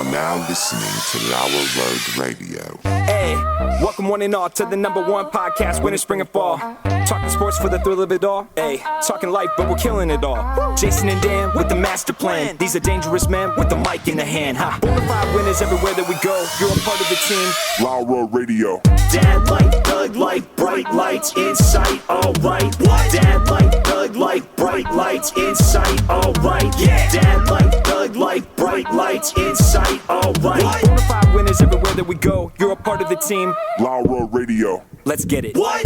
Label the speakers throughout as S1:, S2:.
S1: are now listening to LauerRoadRadio.
S2: Hey, welcome one and all to the #1 podcast, winter, spring, and fall. Talking sports for the thrill of it all. Hey, talking life, but we're killing it all. Jason and Dan with the master plan. These are dangerous men with the mic in the hand. Bonafide winners everywhere that we go. You're a part of the team.
S1: LauerRoadRadio.
S2: Dad light, thug light, bright lights in sight. All right. What? Dad light, thug light, bright lights in sight. All right. Yeah. Dad light, thug light, bright lights in sight. All right. Bonafide winners everywhere that we go. You're a part of the team.
S1: LauerRoadRadio.
S2: Let's get it. What?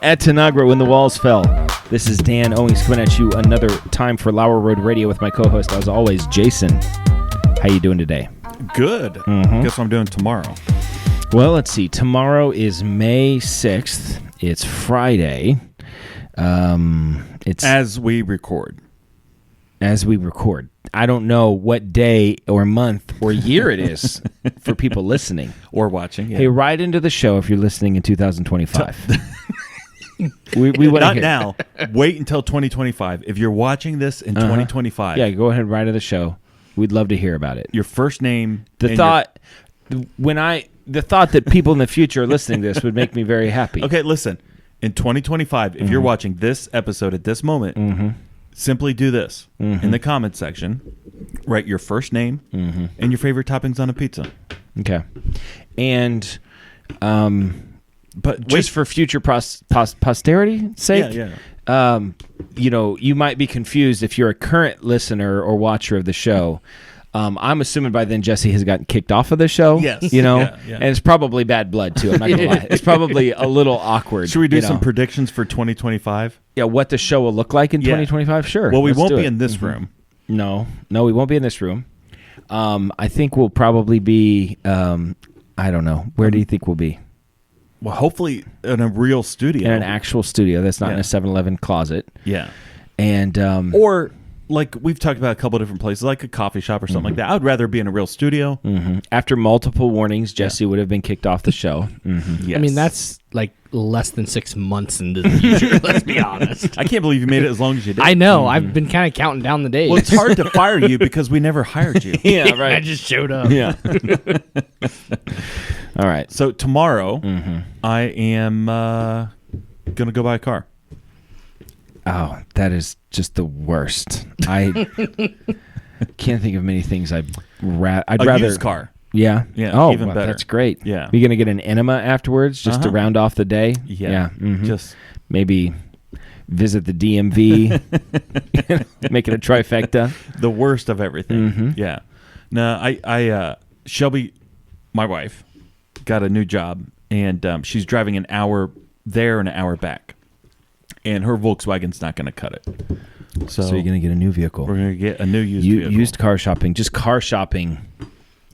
S3: At Tanagra, when the walls fell. This is Dan Owings coming at you another time for Lauer Road Radio with my co-host, as always, Jason. How you doing today?
S4: Good. Guess what I'm doing tomorrow.
S3: Well, let's see. Tomorrow is May 6th. It's Friday. It's
S4: As we record.
S3: I don't know what day or month or year it is for people listening.
S4: Or watching. Yeah.
S3: Hey, write into the show if you're listening in 2025. we want
S4: Not now. Wait until 2025. If you're watching this in 2025.
S3: Yeah, go ahead and write to the show. We'd love to hear about it.
S4: Your first name.
S3: The thought that people in the future are listening to this would make me very happy.
S4: Okay, listen. In 2025, if you're watching this episode at this moment, simply do this. In the comments section, write your first name and your favorite toppings on a pizza.
S3: Okay. And but just for future posterity's sake, you might be confused if you're a current listener or watcher of the show. I'm assuming by then Jesse has gotten kicked off of the show.
S4: Yes.
S3: And it's probably bad blood too. I'm not gonna lie. It's probably a little awkward.
S4: Should we do some predictions for 2025?
S3: Yeah, what the show will look like in 2025? Sure.
S4: Well, we
S3: Let's
S4: won't
S3: do
S4: be
S3: it.
S4: in this room.
S3: No, we won't be in this room. I think we'll probably be. I don't know. Where do you think we'll be?
S4: Well, hopefully in a real studio.
S3: In an actual studio that's not in a 7-Eleven closet.
S4: Yeah.
S3: And
S4: or like we've talked about a couple of different places, like a coffee shop or something like that. I would rather be in a real studio.
S3: After multiple warnings, Jesse would have been kicked off the show.
S4: Yes.
S5: I mean, that's like less than 6 months into the future, let's be honest.
S4: I can't believe you made it as long as you did.
S5: I know. I've been kind of counting down the days.
S4: Well, it's hard to fire you because we never hired you.
S3: Yeah, right.
S5: I just showed up.
S3: Yeah. All right.
S4: So tomorrow, I am going to go buy a car.
S3: Oh, that is just the worst. I can't think of many things I'd rather.
S4: Used car.
S3: Yeah.
S4: Yeah.
S3: Oh,
S4: even better.
S3: That's great.
S4: Yeah.
S3: You're gonna get an enema afterwards, just to round off the day.
S4: Yeah. Just
S3: maybe visit the DMV, make it a trifecta.
S4: The worst of everything. Yeah. No, I Shelby, my wife, got a new job, and she's driving an hour there and an hour back, and her Volkswagen's not going to cut it. So
S3: you're going to get a new vehicle.
S4: We're going to get a new vehicle.
S3: Used car shopping, just car shopping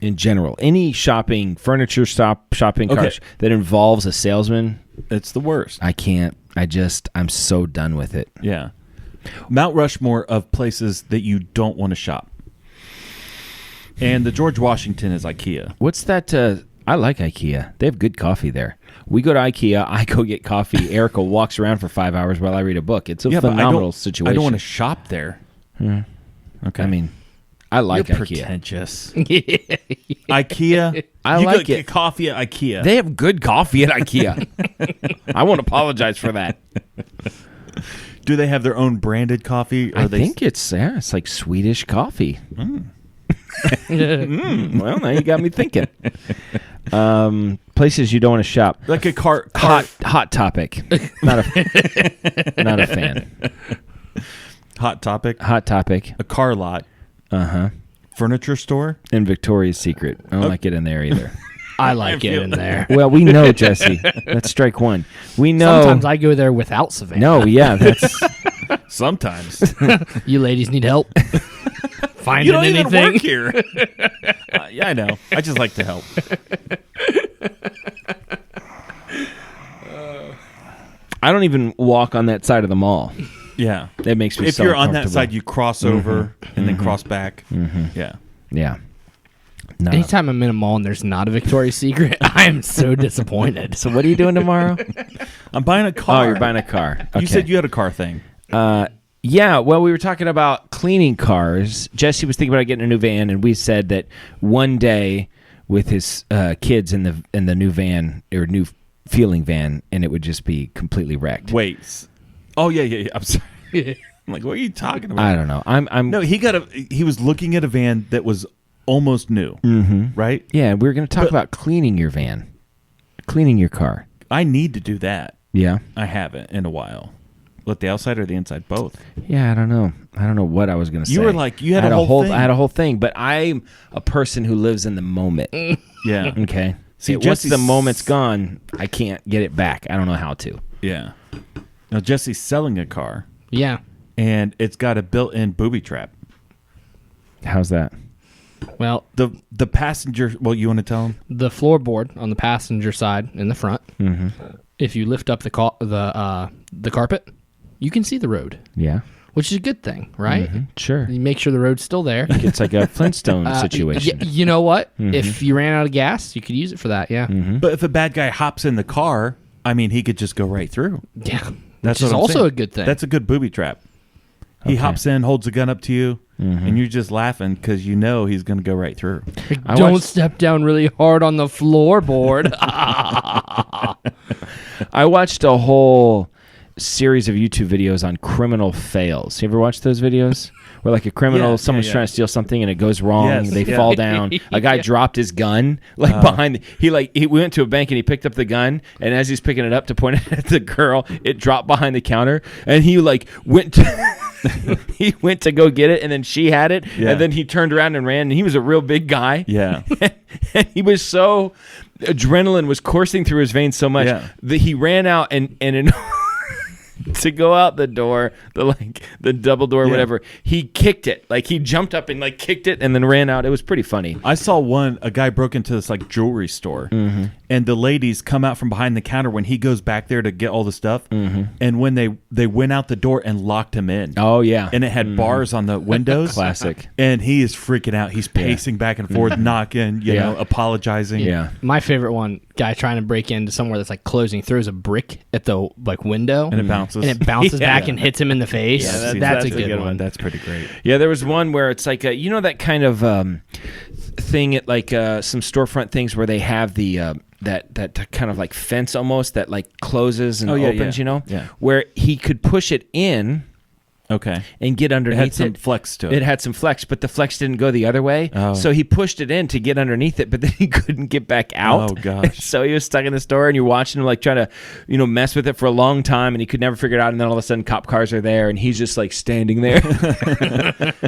S3: in general. Any shopping, furniture shopping that involves a salesman.
S4: It's the worst.
S3: I can't. I'm so done with it.
S4: Yeah. Mount Rushmore of places that you don't want to shop. And the George Washington is IKEA.
S3: What's that? I like IKEA. They have good coffee there. We go to IKEA. I go get coffee. Erica walks around for 5 hours while I read a book. It's a phenomenal situation.
S4: I don't want to shop there.
S3: Okay. I mean, I like
S4: You're
S3: IKEA.
S4: Pretentious. IKEA.
S3: I
S4: you
S3: like
S4: go get coffee at IKEA.
S3: They have good coffee at IKEA. I won't apologize for that.
S4: Do they have their own branded coffee?
S3: I think it's like Swedish coffee. Well, now you got me thinking. Places you don't want to shop,
S4: like a car.
S3: Hot Topic. Not a fan.
S4: Hot Topic. A car lot. Furniture store.
S3: And Victoria's Secret. I don't like it in there either.
S5: I like it in there.
S3: Well, we know, Jesse. That's strike one. We know.
S5: Sometimes I go there without Savannah.
S3: No, yeah, that's
S4: sometimes.
S5: You ladies need help finding
S4: you don't
S5: anything.
S4: Even work here. Yeah, I know. I just like to help.
S3: I don't even walk on that side of the mall.
S4: Yeah,
S3: that makes me.
S4: If
S3: so
S4: you're on that side, you cross over and then cross back.
S3: Yeah.
S5: No. Anytime I'm in a mall and there's not a Victoria's Secret, I am so disappointed.
S3: So what are you doing tomorrow?
S4: I'm buying a car.
S3: Oh, you're buying a car. Okay.
S4: You said you had a car thing.
S3: Yeah, well, we were talking about cleaning cars. Jesse was thinking about getting a new van, and we said that one day with his kids in the new van or new feeling van, and it would just be completely wrecked.
S4: Wait. Oh yeah. I'm sorry. I'm like, what are you talking about?
S3: I don't know.
S4: No, he was looking at a van that was almost new, right?
S3: Yeah, we were going to talk about cleaning your van, cleaning your car.
S4: I need to do that.
S3: Yeah,
S4: I haven't in a while. What, the outside or the inside? Both.
S3: Yeah, I don't know. I don't know what I was going to say.
S4: You were like, you had a whole thing.
S3: I had a whole thing, but I'm a person who lives in the moment.
S4: Yeah.
S3: Okay.
S4: See,
S3: once the moment's gone, I can't get it back. I don't know how to.
S4: Yeah. Now, Jesse's selling a car.
S5: Yeah.
S4: And it's got a built-in booby trap.
S3: How's that?
S5: Well,
S4: the passenger. Well, you want to tell him?
S5: The floorboard on the passenger side in the front. Mm-hmm. If you lift up the carpet, you can see the road.
S3: Yeah.
S5: Which is a good thing, right?
S3: Mm-hmm. Sure.
S5: You make sure the road's still there.
S3: It's like a Flintstone situation.
S5: You know what? Mm-hmm. If you ran out of gas, you could use it for that. Yeah.
S3: Mm-hmm.
S4: But if a bad guy hops in the car, I mean, he could just go right through.
S5: Yeah.
S4: That's
S5: Which is also
S4: saying.
S5: a good thing.
S4: That's a good booby trap. He hops in, holds a gun up to you, and you're just laughing because you know he's going to go right through.
S5: Don't step down really hard on the floorboard.
S3: I watched a whole series of YouTube videos on criminal fails. You ever watch those videos? Where like a criminal, someone's trying to steal something and it goes wrong, they fall down. A guy dropped his gun behind. He went to a bank and he picked up the gun, and as he's picking it up to point it at the girl, it dropped behind the counter, and he went to he went to go get it, and then she had it, and then he turned around and ran, and he was a real big guy.
S4: Yeah.
S3: And he was so adrenaline was coursing through his veins so much that he ran out and to go out the door, the double door, whatever, he kicked it. Like he jumped up and kicked it and then ran out. It was pretty funny.
S4: I saw a guy broke into this jewelry store, and the ladies come out from behind the counter when he goes back there to get all the stuff, and when they went out the door and locked him in.
S3: Oh yeah,
S4: and it had bars on the windows.
S3: Classic.
S4: And he is freaking out. He's pacing back and forth, knocking, you know, apologizing.
S3: Yeah.
S5: My favorite one, guy trying to break into somewhere that's closing, throws a brick at the window,
S4: and it bounces.
S5: And it bounces back and hits him in the face.
S3: Yeah,
S5: that's a good one.
S4: That's pretty great.
S3: Yeah, there was one where it's like you know that kind of thing at some storefront things where they have the that kind of fence almost that closes and opens, you know, where he could push it in.
S4: Okay.
S3: And get underneath it.
S4: Had some flex to it.
S3: It had some flex, but the flex didn't go the other way. Oh. So he pushed it in to get underneath it, but then he couldn't get back out.
S4: Oh, gosh.
S3: So he was stuck in the store, and you're watching him trying to, mess with it for a long time, and he could never figure it out. And then all of a sudden, cop cars are there, and he's just standing there.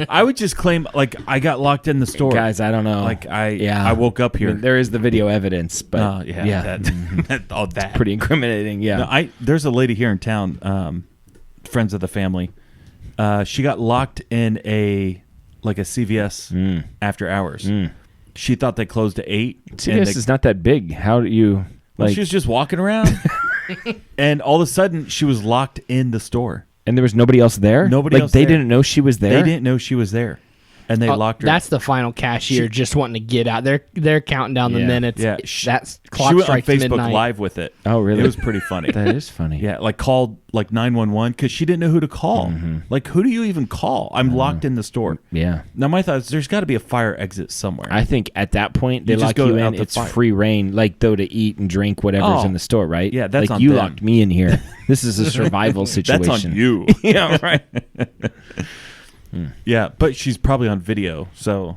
S4: I would just claim I got locked in the store.
S3: Guys, I don't know.
S4: I woke up here.
S3: I mean, there is the video evidence, but
S4: that's
S3: pretty incriminating. Yeah.
S4: No, there's a lady here in town, friends of the family. She got locked in a CVS after hours. She thought they closed at 8.
S3: CVS is not that big. How do you
S4: she was just walking around, and all of a sudden she was locked in the store,
S3: and there was nobody else there.
S4: Nobody else.
S3: They didn't know she was there.
S4: They didn't know she was there. And they locked her.
S5: That's the final cashier just wanting to get out. They're counting down the minutes.
S4: Yeah,
S5: that's clock
S4: she went on
S5: strikes
S4: Facebook
S5: midnight.
S4: Live with it.
S3: Oh, really?
S4: It was pretty funny.
S3: That is funny.
S4: Yeah, called 911 because she didn't know who to call. Who do you even call? I'm locked in the store.
S3: Yeah.
S4: Now my thought is there's got to be a fire exit somewhere.
S3: I think at that point they lock you in. It's free reign, to eat and drink whatever's in the store, right?
S4: Yeah, that's on
S3: you
S4: them.
S3: locked me in here. This is a survival situation.
S4: That's on you.
S3: Yeah, right.
S4: Yeah, but she's probably on video, so.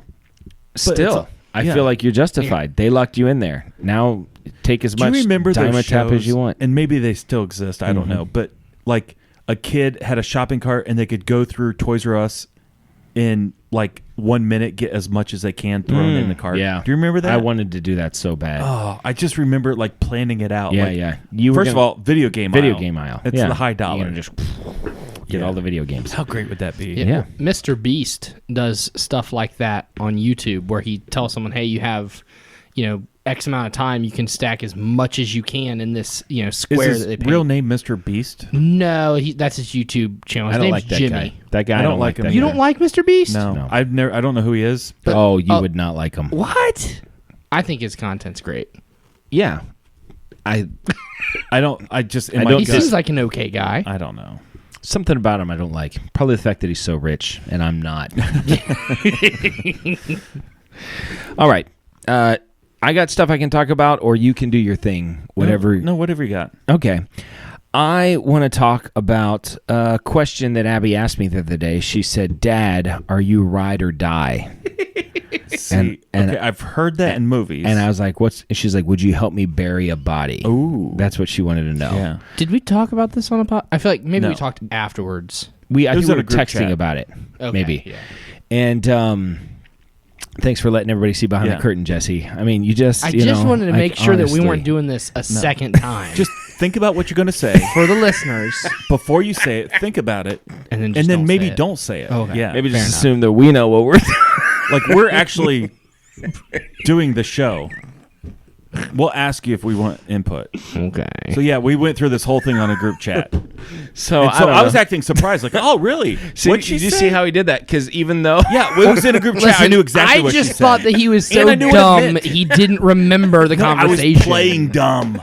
S3: Still, I feel like you're justified. They locked you in there. Now take as much Diamond-Tap as you want.
S4: And maybe they still exist. I don't know. But a kid had a shopping cart and they could go through Toys R Us in 1 minute, get as much as they can thrown in the cart.
S3: Yeah.
S4: Do you remember that?
S3: I wanted to do that so bad.
S4: Oh, I just remember planning it out.
S3: Yeah.
S4: First of all, video game aisle. It's the high dollar.
S3: You just get all the video games.
S4: How great would that be?
S3: Yeah.
S5: Mr. Beast does stuff like that on YouTube where he tells someone, hey, you have, X amount of time, you can stack as much as you can in this, square
S4: Is
S5: that they
S4: his
S5: paint.
S4: real name Mr. Beast?
S5: No, that's his YouTube channel. His
S3: I don't
S5: name's
S3: like that
S5: Jimmy.
S3: guy. That guy, I don't like him.
S5: You don't like Mr. Beast?
S4: No. I don't know who he is.
S3: But, you would not like him.
S5: What? I think his content's great.
S3: Yeah.
S5: He seems like an okay guy.
S4: I don't know.
S3: Something about him I don't like. Probably the fact that he's so rich and I'm not. All right. I got stuff I can talk about, or you can do your thing. Whatever.
S4: No, whatever you got.
S3: Okay. I want to talk about a question that Abby asked me the other day. She said, "Dad, are you ride or die?"
S4: See, okay, I've heard that in movies.
S3: And I was like, "What's?" And she's like, "Would you help me bury a body?"
S4: Ooh,
S3: that's what she wanted to know.
S4: Yeah.
S5: Did we talk about this on a pod? I feel like maybe
S4: No.
S5: we talked afterwards.
S3: I think we were
S4: group
S3: texting
S4: chat.
S3: about it.
S5: Okay,
S3: maybe.
S5: yeah.
S3: And thanks for letting everybody see behind the curtain, Jesse. I mean, you just
S5: I just wanted to make sure that we
S3: honestly.
S5: weren't doing this a second time.
S4: Just think about what you're going to say
S5: for the listeners,
S4: before you say it. Think about it,
S5: and then
S4: and then maybe
S5: say it.
S4: don't say it.
S5: Okay.
S4: Yeah,
S3: Maybe
S5: Fair
S3: just
S5: enough.
S3: assume that we know what we're doing.
S4: like we're actually doing the show. We'll ask you if we want input.
S5: Okay.
S4: So yeah, we went through this whole thing on a group chat.
S3: So
S4: And
S3: I,
S4: so
S3: don't
S4: I was
S3: know.
S4: acting surprised, like, "Oh, really?
S3: See,
S4: What'd she
S3: did you
S4: say?"
S3: see how he did that? Because even though
S4: Yeah, it was in a group chat. I
S5: Listen,
S4: knew exactly what she
S5: I
S4: said.
S5: just thought that he was so
S4: And I knew what it
S5: dumb
S4: meant.
S5: he didn't remember the
S4: No, I was
S5: conversation.
S4: playing dumb.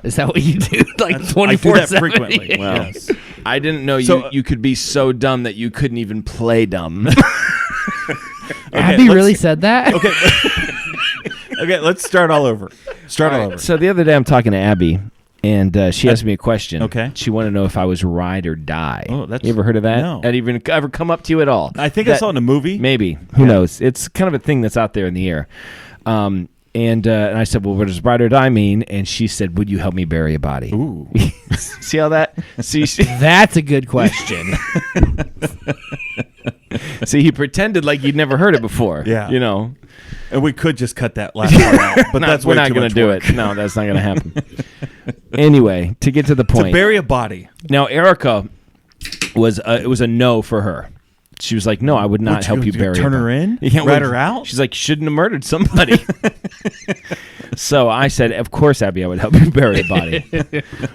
S5: Is that what you do? Like
S4: I do
S5: 24/7?
S4: that frequently.
S3: well,
S4: Yes.
S3: I didn't know
S4: So,
S3: you could be so dumb that you couldn't even play dumb.
S5: Abby
S4: let's-
S5: really said that?
S4: Okay. Okay, let's start all over. Start all over.
S3: So the other day I'm talking to Abby, and she asked me a question.
S4: Okay.
S3: She wanted to know if I was ride or die.
S4: Oh, that's-
S3: you ever heard of that?
S4: no.
S3: Had even ever come up to you at all?
S4: I think I saw it in a movie.
S3: Maybe. Who knows? It's kind of a thing that's out there in the air. And I said, well, what does ride or die mean? And she said, would you help me bury a body?
S4: Ooh.
S3: See how that? See,
S5: That's a good question.
S3: see, he pretended like you'd never heard it before.
S4: Yeah.
S3: You know.
S4: And we could just cut that last part out, but that's
S3: we're
S4: way
S3: not
S4: too
S3: going
S4: much
S3: to do
S4: work.
S3: it. No, that's not going to happen. Anyway, to get to the
S4: To
S3: point.
S4: bury a body.
S3: Now, Erica was it was a no for her. She was like, no, I would not help you bury
S4: Turn
S3: a
S4: her
S3: body.
S4: in?
S3: Yeah,
S4: Rat
S3: well,
S4: her out?
S3: She's like, you shouldn't have murdered somebody. So I said, of course, Abby, I would help you bury a body.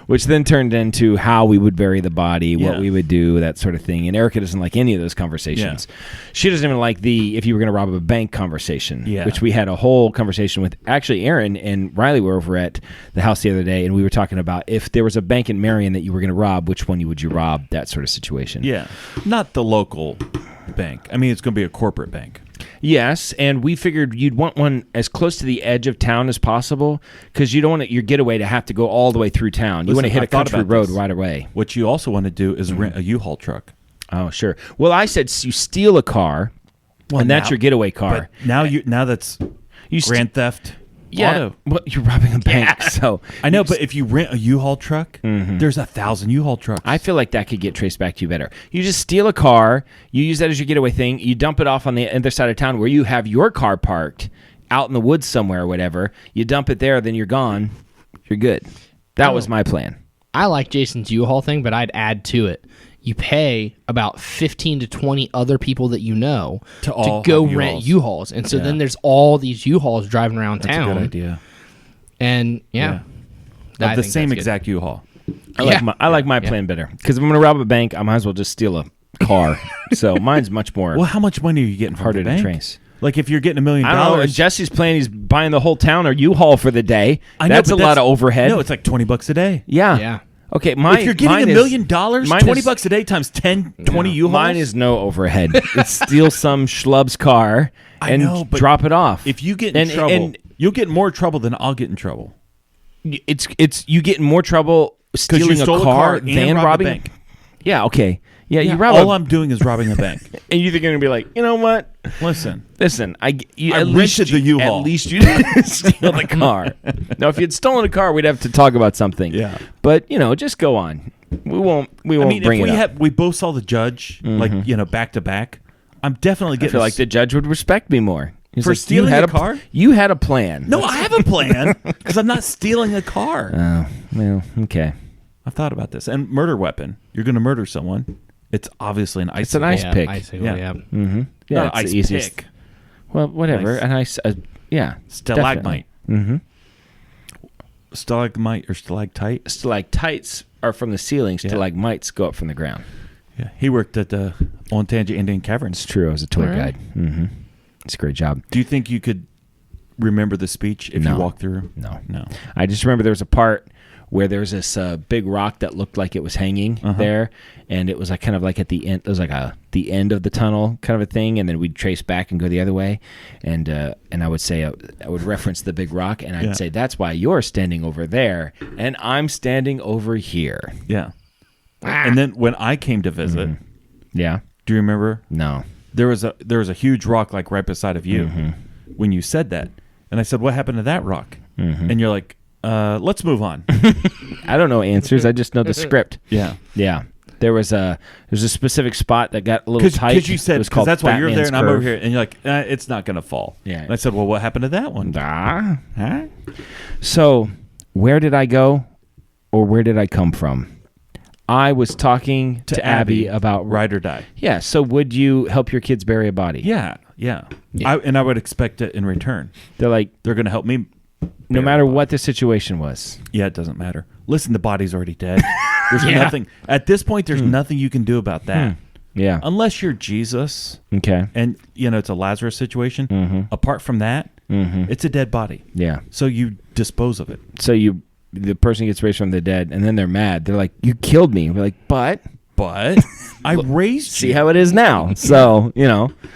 S3: Which then turned into how we would bury the body, what
S4: Yeah.
S3: we would do, that sort of thing. And Erica doesn't like any of those conversations. She doesn't even like the if you were going to rob a bank conversation, which we had a whole conversation with. Actually, Aaron and Riley were over at the house the other day, and we were talking about if there was a bank in Marion that you were going to rob, which one would you rob, that sort of situation.
S4: Yeah. Not the local bank. I mean, it's going to be a corporate bank.
S3: Yes, and we figured you'd want one as close to the edge of town as possible because you don't want your getaway to have to go all the way through town. You want to hit a country road right away.
S4: What you also want to do is rent a U-Haul truck.
S3: Oh, sure. Well, I said you steal a car, and that's your getaway car.
S4: But now that's grand theft. Auto.
S3: Well, you're robbing a bank, so
S4: I know, but if you rent a U-Haul truck, there's 1,000 U-Haul trucks.
S3: I feel like that could get traced back to you better. You just steal a car, you use that as your getaway thing, you dump it off on the other side of town where you have your car parked out in the woods somewhere or whatever. You dump it there, then you're gone. You're good. That was my plan.
S5: I like Jason's U-Haul thing, but I'd add to it. You pay about 15 to 20 other people that you know to go rent U-Hauls. And so then there's all these U-Hauls driving around town.
S4: That's a good idea.
S5: And
S4: Of the same exact U-Haul.
S3: I like my plan better. Because if I'm going to rob a bank, I might as well just steal a car. So mine's much more
S4: Well, how much money are you getting from
S3: harder
S4: the
S3: to
S4: bank?
S3: trace.
S4: Like if you're getting $1 million,
S3: I don't know. Jesse's plan, he's buying the whole town or U-Haul for the day. That's a lot of overhead.
S4: No, it's like $20 a day.
S3: Yeah.
S5: Yeah.
S3: Okay,
S4: If you're getting $1 million, $20 a day times 10, 20 U-Hauls.
S3: Mine is no overhead. It's steal some schlub's car and drop it off.
S4: If you get in trouble, you'll get more trouble than I'll get in trouble.
S3: It's you get in more trouble stealing
S4: stole
S3: a car
S4: and
S3: than
S4: robbed
S3: robbing
S4: a bank.
S3: Yeah, okay. Yeah, you
S4: Yeah,
S3: rob
S4: all I'm doing is robbing a bank.
S3: and you're going to be like, you know what?
S4: Listen,
S3: I
S4: rented the U-Haul.
S3: At least you didn't steal the car. Now, if you'd stolen a car, we'd have to talk about something.
S4: Yeah.
S3: But, just go on. We won't bring it up.
S4: We both saw the judge, back to back. I'm definitely
S3: I
S4: getting
S3: feel like the judge would respect me more. He's
S4: for
S3: like,
S4: stealing
S3: you had
S4: a car.
S3: You had a plan.
S4: No, I have a plan because I'm not stealing a car.
S3: Oh, well, okay.
S4: I've thought about this. And murder weapon. You're going to murder someone. It's obviously an ice.
S3: It's an ice pick.
S5: Icicle,
S4: Yeah.
S5: yeah.
S3: Mm-hmm. Yeah,
S4: Not
S3: it's
S4: ice
S3: the easiest.
S4: pick.
S3: Well, whatever.
S4: Nice.
S3: And
S4: Stalagmite.
S3: Mm-hmm.
S4: Stalagmite or stalactite.
S3: Stalactites are from the ceiling. Stalagmites go up from the ground.
S4: Yeah, he worked at the Ontario Indian Caverns.
S3: It's true. I was a tour
S5: All right.
S3: guide. Mm-hmm. It's a great job.
S4: Do you think you could remember the speech if you walked through?
S3: No.
S4: No.
S3: I just remember there was a part where there's this big rock that looked like it was hanging there, and it was like kind of like at the end. It was like the end of the tunnel kind of a thing, and then we'd trace back and go the other way, and I would say I would reference the big rock, and I'd say that's why you're standing over there, and I'm standing over here.
S4: Yeah. And then when I came to visit,
S3: yeah,
S4: do you remember?
S3: No,
S4: there was a huge rock like right beside of you when you said that, and I said, "What happened to that rock?" And you're like, "Let's move on."
S3: I don't know answers. I just know the script.
S4: Yeah.
S3: There's a specific spot that got a little tight.
S4: Because you said, because that's why you're there and I'm over here, and you're like, it's not going to fall.
S3: Yeah.
S4: And I said, well, what happened to that one?
S3: Huh? So, where did I go, or where did I come from? I was talking to Abby about
S4: ride or die.
S3: Yeah. So, would you help your kids bury a body?
S4: Yeah. I would expect it in return.
S3: They're
S4: going to help me.
S3: No matter what the situation was.
S4: Yeah, it doesn't matter. Listen, the body's already dead. There's nothing at this point. There's nothing you can do about that.
S3: Yeah,
S4: unless you're Jesus.
S3: Okay,
S4: and it's a Lazarus situation. Apart from that, it's a dead body.
S3: Yeah,
S4: so you dispose of it.
S3: So the person gets raised from the dead, and then they're mad. They're like, "You killed me." We're like, "But
S4: I raised you."
S3: See how it is now. So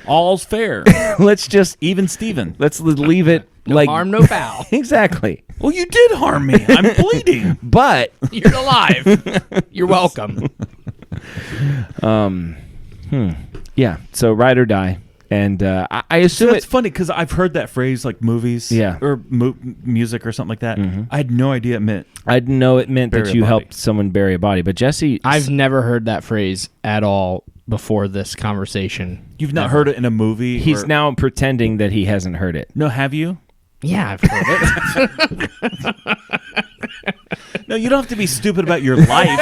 S4: all's fair.
S3: Let's just
S4: even Steven.
S3: Let's leave it.
S5: No harm, no foul.
S3: Exactly.
S4: Well, you did harm me. I'm bleeding.
S3: But
S5: you're alive. You're welcome.
S3: Yeah. So ride or die. And I assume
S4: it's funny because I've heard that phrase like movies or music or something like that. I had no idea it meant.
S3: I didn't know it meant that you helped someone bury a body. But Jesse...
S5: I've never heard that phrase at all before this conversation.
S4: You've not heard it in a movie?
S3: He's now pretending that he hasn't heard it.
S4: No, have you?
S5: Yeah, I've heard it.
S4: No, you don't have to be stupid about your life.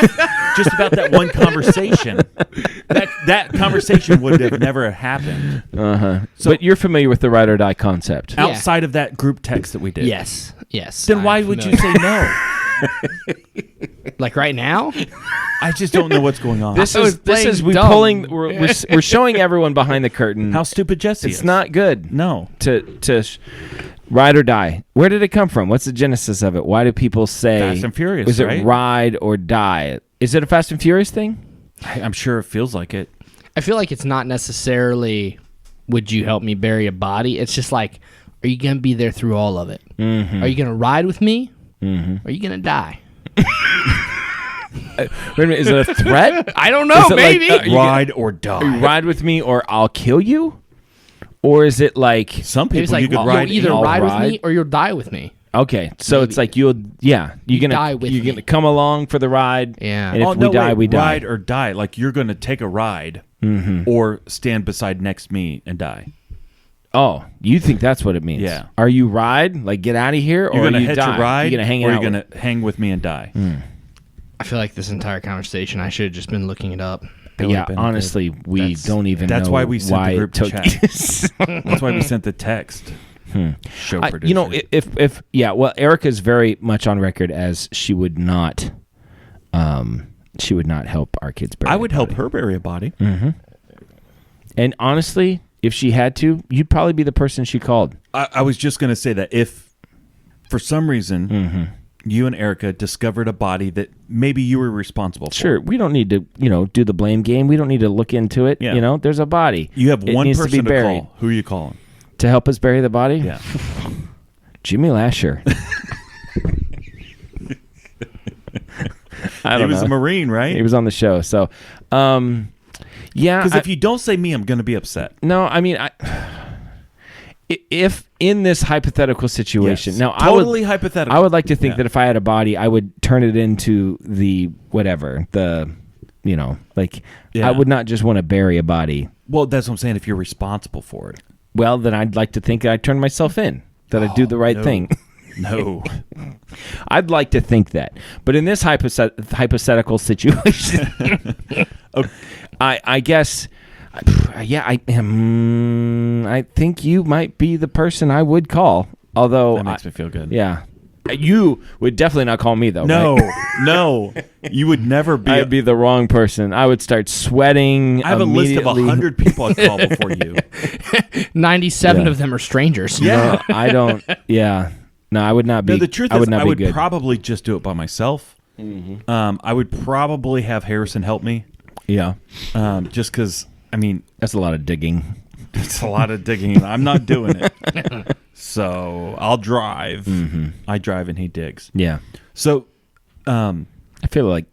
S4: Just about that one conversation. That conversation would have never happened.
S3: So, but you're familiar with the ride or die concept.
S4: Outside of that group text that we did.
S5: Yes.
S4: Then why would you say no?
S5: Like right now?
S4: I just don't know what's going on.
S3: We're showing everyone behind the curtain
S4: how stupid Jesse is.
S3: It's not good.
S4: No.
S3: To ride or die. Where did it come from? What's the genesis of it? Why do people say
S4: Fast and Furious?
S3: Is it ride or die? Is it a Fast and Furious thing?
S4: I'm sure it feels like it.
S5: I feel like it's not necessarily would you help me bury a body? It's just like, are you going to be there through all of it? Are you going to ride with me? Or are you going to die?
S3: Wait a minute, is it a threat?
S5: I don't know, maybe.
S4: Like, ride or die.
S3: Ride with me or I'll kill you? Or is it like...
S4: Some people
S5: like,
S4: you could ride.
S5: You'll either ride with me or you'll die with me.
S3: Okay, so maybe. It's like you're gonna come along for the ride.
S5: Yeah.
S3: And if we die, we die.
S4: Ride or die. Like you're going to take a ride or stand beside next me and die.
S3: Oh, you think that's what it means?
S4: Yeah.
S3: Are you ride? Like get out of here?
S4: You're
S3: or
S4: going to
S3: you
S4: hitch
S3: die?
S4: a ride?
S3: You're gonna hang
S4: or
S3: out
S4: you're going to hang with me and die?
S5: I feel like this entire conversation, I should have just been looking it up.
S3: Yeah, honestly, we don't even know.
S4: That's why we sent the group
S3: took
S4: chat. That's why we sent the text. Show producer.
S3: If Erica's very much on record as she would not help our kids bury.
S4: I would help her bury a body.
S3: And honestly, if she had to, you'd probably be the person she called.
S4: I was just going to say that if, for some reason, you and Erica discovered a body that maybe you were responsible for.
S3: Sure, we don't need to, do the blame game. We don't need to look into it.
S4: Yeah.
S3: There's a body.
S4: You have one person to
S3: buried.
S4: call. Who are you calling?
S3: To help us bury the body?
S4: Yeah.
S3: Jimmy Lasher. I don't know.
S4: He was a Marine, right?
S3: He was on the show. So, yeah.
S4: Because if you don't say me, I'm going to be upset.
S3: No, I mean, if in this hypothetical situation,
S4: yes,
S3: now
S4: totally hypothetical.
S3: I would like to think that if I had a body, I would turn it into the whatever, I would not just want to bury a body.
S4: Well, that's what I'm saying. If you're responsible for it,
S3: well, then I'd like to think I'd turn myself in, that I'd do the right thing.
S4: No.
S3: I'd like to think that. But in this hypothetical situation, I guess, I think you might be the person I would call. Although
S4: that makes me feel good.
S3: Yeah. You would definitely not call me, though.
S4: No,
S3: right?
S4: no. You would never be.
S3: I'd be the wrong person. I would start sweating.
S4: I have a list of 100 people I'd call before you.
S5: 97 of them are strangers.
S3: Yeah. No, I don't. Yeah. No, I would not be.
S4: No, the truth is, I would probably just do it by myself. I would probably have Harrison help me.
S3: Yeah.
S4: Just because, I mean,
S3: that's a lot of digging.
S4: It's a lot of digging. I'm not doing it. So I'll drive. I drive and he digs.
S3: Yeah.
S4: So
S3: I feel like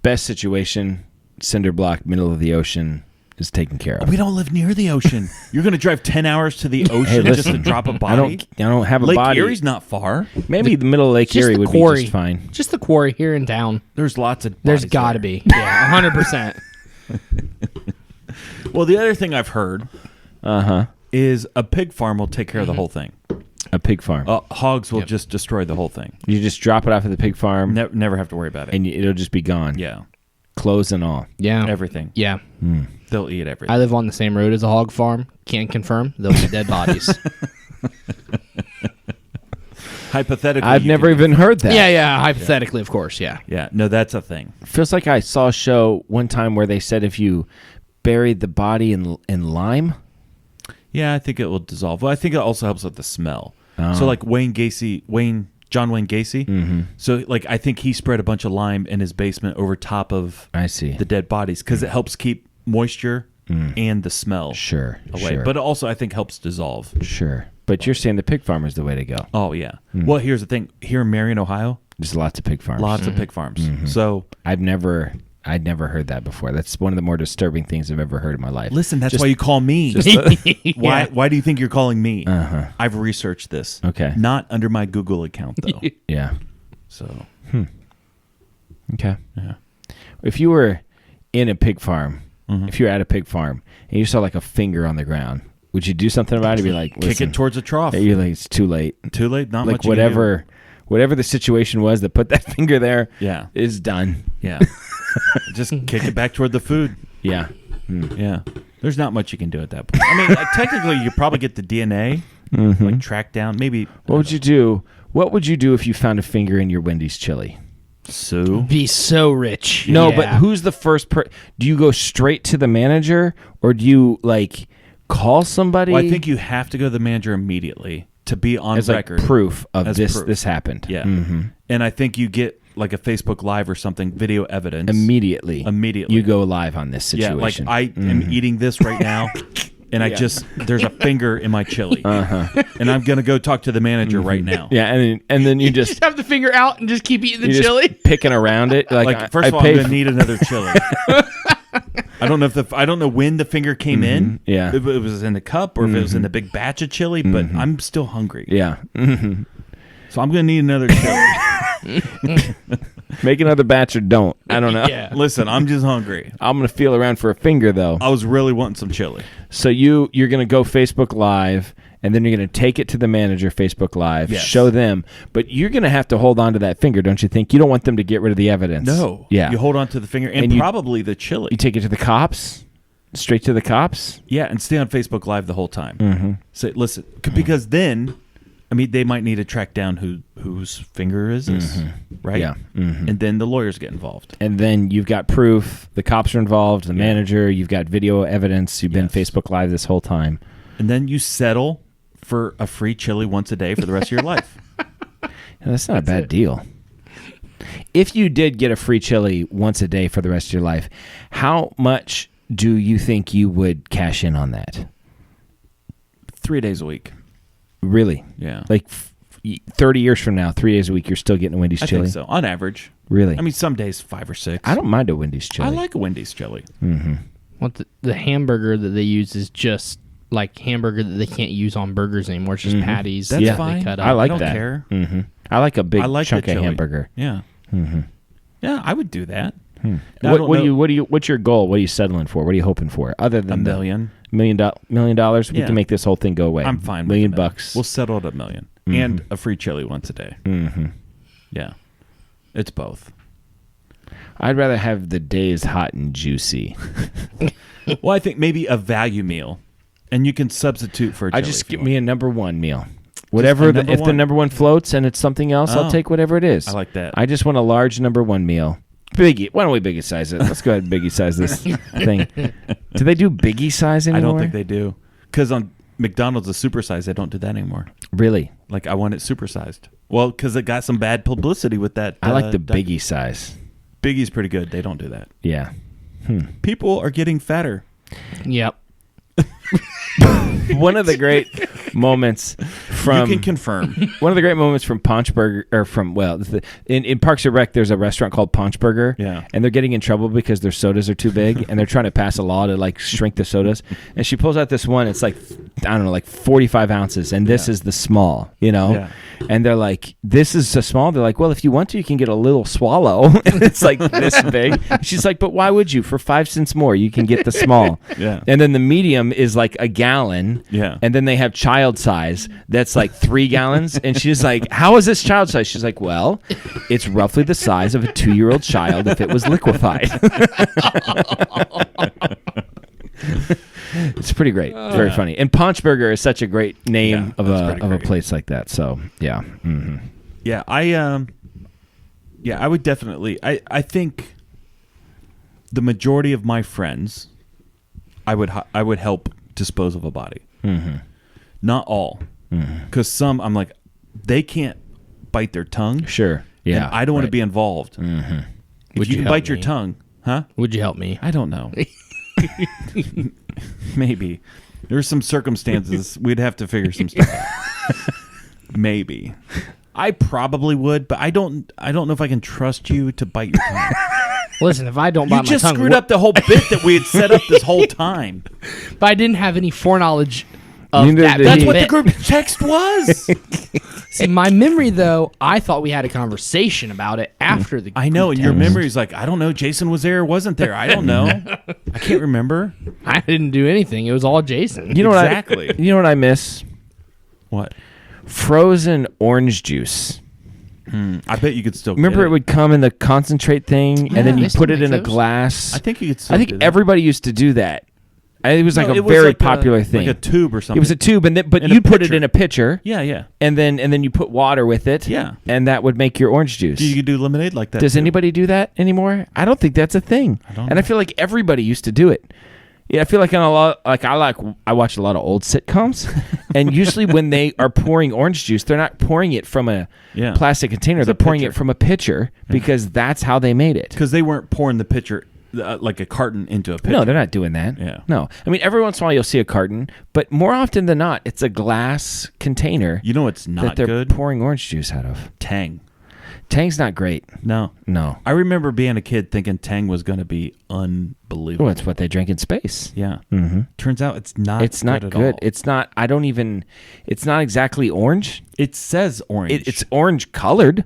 S3: best situation, cinder block, middle of the ocean, is taken care of.
S4: We don't live near the ocean. You're going to drive 10 hours to the ocean just to drop a body?
S3: I don't have a
S4: Lake
S3: body.
S4: Lake Erie's not far.
S3: Maybe the middle of Lake Erie would be just fine.
S5: Just the quarry here in town.
S4: There's lots of
S5: There's got to be. Yeah, 100%.
S4: Well, the other thing I've heard is a pig farm will take care of the whole thing.
S3: A pig farm.
S4: Hogs will just destroy the whole thing.
S3: You just drop it off at the pig farm.
S4: Never have to worry about it.
S3: And it'll just be gone.
S4: Yeah.
S3: Clothes and all.
S5: Yeah.
S4: Everything.
S5: Yeah.
S4: They'll eat everything.
S5: I live on the same road as a hog farm. Can't confirm. There'll be dead bodies.
S4: Hypothetically.
S3: I've never even heard that.
S5: Yeah. Hypothetically, of course. Yeah.
S4: Yeah. No, that's a thing.
S3: Feels like I saw a show one time where they said if you buried the body in lime.
S4: Yeah, I think it will dissolve. Well, I think it also helps with the smell. So like John Wayne Gacy. So like I think he spread a bunch of lime in his basement over top of the dead bodies because it helps keep moisture and the smell away.
S3: Sure.
S4: But it also I think helps dissolve.
S3: Sure. But you're saying the pig farm is the way to go.
S4: Oh yeah. Well, here's the thing. Here in Marion, Ohio,
S3: there's lots of pig farms.
S4: Lots of pig farms. So
S3: I'd never heard that before. That's one of the more disturbing things I've ever heard in my life.
S4: Listen, that's why you call me. Why do you think you're calling me? I've researched this.
S3: Okay.
S4: Not under my Google account though.
S3: Yeah.
S4: So.
S3: Okay.
S4: Yeah.
S3: If you were in a pig farm, if you were at a pig farm and you saw like a finger on the ground, would you do something about it? Be like,
S4: kick it towards a trough.
S3: You're like, it's too late.
S4: Too late. Not
S3: like
S4: much. Whatever
S3: the situation was that put that finger there.
S4: Yeah.
S3: Is done.
S4: Yeah. Just kick it back toward the food.
S3: Yeah.
S4: Yeah. There's not much you can do at that point. I mean, technically, you probably get the DNA, like track down. Maybe.
S3: What would you do? What would you do if you found a finger in your Wendy's chili?
S4: Sue?
S5: Be so rich.
S3: No, but who's the first do you go straight to the manager or do you like call somebody?
S4: Well, I think you have to go to the manager immediately to be on record.
S3: Like proof of this happened.
S4: Yeah. And I think you get like a Facebook Live or something, video evidence.
S3: Immediately.
S4: You
S3: go live on this situation.
S4: Yeah, like I am eating this right now, and I there's a finger in my chili. And I'm going to go talk to the manager right now.
S3: Yeah, and then you just
S5: have the finger out and just keep eating the chili?
S3: Picking around it. Like
S4: first of all, I'm going to need another chili. I don't know when the finger came in.
S3: Yeah.
S4: If it was in the cup or if it was in a big batch of chili, but I'm still hungry.
S3: Yeah.
S4: So I'm going to need another chili.
S3: Make another batch or don't. I don't know.
S5: Yeah.
S4: Listen, I'm just hungry.
S3: I'm going to feel around for a finger, though.
S4: I was really wanting some chili.
S3: So you're going to go Facebook Live, and then you're going to take it to the manager, Facebook Live, show them. But you're going to have to hold on to that finger, don't you think? You don't want them to get rid of the evidence.
S4: No.
S3: Yeah.
S4: You hold on to the finger and probably the chili.
S3: You take it to the cops? Straight to the cops?
S4: Yeah, and stay on Facebook Live the whole time. Say, listen, because then... I mean, they might need to track down whose finger is this, right?
S3: Yeah.
S4: And then the lawyers get involved.
S3: And then you've got proof. The cops are involved, the manager. You've got video evidence. You've been Facebook Live this whole time.
S4: And then you settle for a free chili once a day for the rest of your life.
S3: That's not a bad deal. If you did get a free chili once a day for the rest of your life, how much do you think you would cash in on that?
S4: 3 days a week.
S3: Really?
S4: Yeah.
S3: Like 30 years from now, 3 days a week, you're still getting a Wendy's chili?
S4: I think so, on average.
S3: Really?
S4: I mean, some days 5 or 6.
S3: I don't mind a Wendy's chili.
S4: I like a Wendy's chili.
S5: Well, the hamburger that they use is just like hamburger that they can't use on burgers anymore. It's just patties.
S4: That's fine.
S5: They cut up.
S3: I like
S4: I don't
S3: that.
S4: care.
S3: I like a big chunk of
S4: chili.
S3: hamburger.
S4: Yeah. Yeah, I would do that.
S3: What's your goal? What are you settling for? What are you hoping for? Other than
S4: $1 million.
S3: $1 million, we can make this whole thing go away.
S4: I'm fine.
S3: $1 million
S4: that.
S3: bucks.
S4: We'll settle at $1 million and a free chili once a day. Yeah, it's both.
S3: I'd rather have the days hot and juicy.
S4: Well, I think maybe a value meal, and you can substitute for a chili.
S3: Just give me a number one meal. Whatever. If the number one floats and it's something else, I'll take whatever it is.
S4: I like that.
S3: I just want a large number one meal. Biggie. Why don't we biggie size it? Let's go ahead and biggie size this thing. Do they do biggie size anymore?
S4: I don't think they do. Because McDonald's is supersized. They don't do that anymore.
S3: Really?
S4: Like, I want it supersized. Well, because it got some bad publicity with that.
S3: I like the Biggie size.
S4: Biggie's pretty good. They don't do that.
S3: Yeah.
S4: People are getting fatter.
S5: Yep.
S3: One of the great moments from
S4: you can confirm.
S3: One of the great moments from Paunchburger, or from in Parks and Rec, there's a restaurant called Paunchburger, and they're getting in trouble because their sodas are too big, and they're trying to pass a law to like shrink the sodas. And she pulls out this one. It's like, I don't know, like 45 ounces, and this is the small,
S4: Yeah.
S3: And they're like, this is a small. They're like, well, if you want to, you can get a little swallow, and it's like this big. She's like, but why would you? For 5 cents more, you can get the small.
S4: Yeah.
S3: And then the medium is like a gallon.
S4: Yeah.
S3: And then they have child size that's like 3 gallons. And she's like, how is this child size? She's like, well, it's roughly the size of a 2-year-old child if it was liquefied. It's pretty great. It's very funny. And Paunchburger is such a great name of a place like that. So, yeah. Mm-hmm.
S4: Yeah, I would definitely. I think the majority of my friends, I would help dispose of a body.
S3: Mm-hmm.
S4: Not all, because some I'm like, they can't bite their tongue.
S3: Sure. Yeah.
S4: And I don't want to be involved.
S3: Mm-hmm.
S4: If you can bite your tongue, huh?
S5: Would you help me?
S4: I don't know. Maybe there's some circumstances we'd have to figure some stuff out. Maybe I probably would, but I don't know if I can trust you to bite your tongue.
S5: Listen, if I don't bite my tongue,
S4: you just screwed up the whole bit that we had set up this whole time.
S5: But I didn't have any foreknowledge of that.
S4: That's what the group text was.
S5: See, my memory, though, I thought we had a conversation about it after the.
S4: I know, and your memory is like, I don't know, Jason was there or wasn't there. I don't know. I can't remember.
S5: I didn't do anything. It was all Jason.
S3: You know
S4: exactly.
S3: You know what I miss?
S4: What?
S3: Frozen orange juice.
S4: I bet you could still
S3: remember
S4: get
S3: it would come in the concentrate thing, and then you put it in a glass.
S4: I think you could still
S3: I think everybody used to do that. It was like a
S4: was
S3: very
S4: like
S3: popular thing.
S4: Like a tube or something.
S3: It was a tube, but
S4: In
S3: you
S4: a
S3: put it
S4: pitcher.
S3: in a pitcher.
S4: Yeah.
S3: And then you put water with it.
S4: Yeah.
S3: And that would make your orange juice.
S4: You could do lemonade like that.
S3: Does
S4: too.
S3: anybody do that anymore? I don't think that's a thing. I feel like everybody used to do it. Yeah, I feel like I watch a lot of old sitcoms, and usually when they are pouring orange juice, they're not pouring it from a plastic container. They're pouring it from a pitcher because that's how they made it.
S4: Because they weren't pouring the pitcher like a carton into a pitcher.
S3: No, they're not doing that.
S4: Yeah.
S3: No. I mean, every once in a while you'll see a carton, but more often than not, it's a glass container.
S4: You know what's not
S3: that they're
S4: good?
S3: pouring orange juice out of.
S4: Tang.
S3: Tang's not great.
S4: No. I remember being a kid thinking Tang was going to be unbelievable.
S3: Well, it's what they drink in space.
S4: Yeah.
S3: Mm-hmm.
S4: Turns out it's not.
S3: It's not
S4: good.
S3: good.
S4: At all.
S3: It's not. I don't even. It's not exactly orange.
S4: It says orange.
S3: It's orange colored.